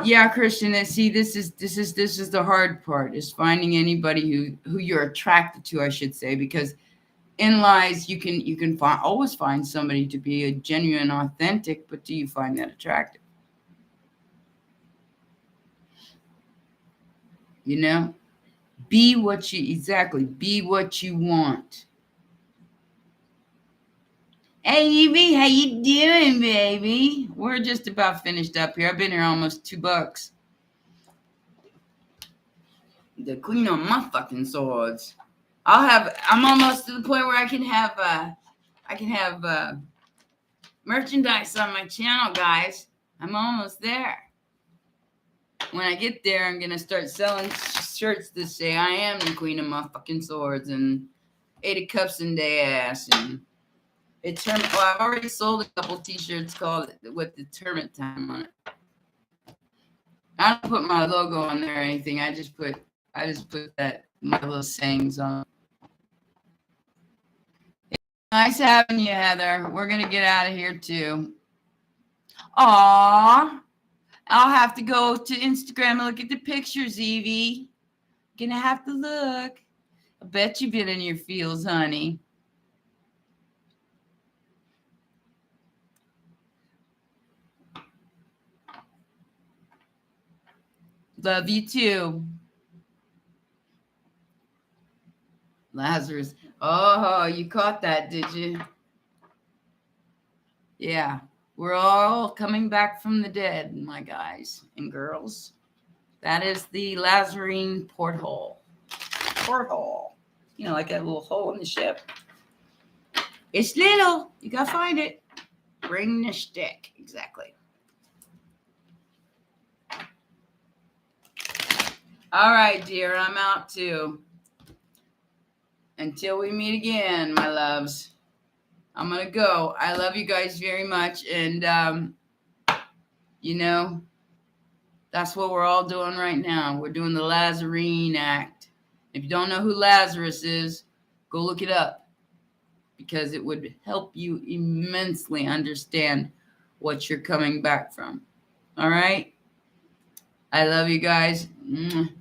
Yeah, Christian. And see, this is the hard part, is finding anybody who you're attracted to, I should say, because in lies you can always find somebody to be a genuine, authentic, but do you find that attractive? You know, be what you want. Hey, Evie, how you doing, baby? We're just about finished up here. I've been here almost $2. The queen of my fucking swords. I'm almost to the point where I can have merchandise on my channel, guys. I'm almost there. When I get there, I'm gonna start selling shirts that say I am the queen of my fucking swords and 8 of cups and day ass and I've already sold a couple t-shirts called with the tournament time on it. I don't put my logo on there or anything. I just put that my little sayings on. It's nice having you, Heather. We're gonna get out of here too. Aww. I'll have to go to Instagram and look at the pictures, Evie. Gonna have to look. I bet you've been in your feels, honey. Love you too. Lazarus. Oh, you caught that, did you? Yeah. We're all coming back from the dead, my guys and girls. That is the Lazarine porthole. Porthole. You know, like that little hole in the ship. It's little. You gotta find it. Bring the stick. Exactly. All right, dear. I'm out too. Until we meet again, my loves. I'm going to go. I love you guys very much. And, you know, that's what we're all doing right now. We're doing the Lazarine act. If you don't know who Lazarus is, go look it up, because it would help you immensely understand what you're coming back from. All right? I love you guys. If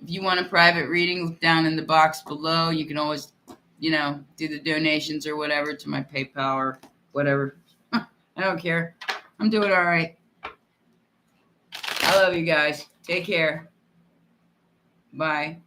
you want a private reading, look down in the box below. You can always, you know, do the donations or whatever to my PayPal or whatever. I don't care. I'm doing all right. I love you guys. Take care. Bye.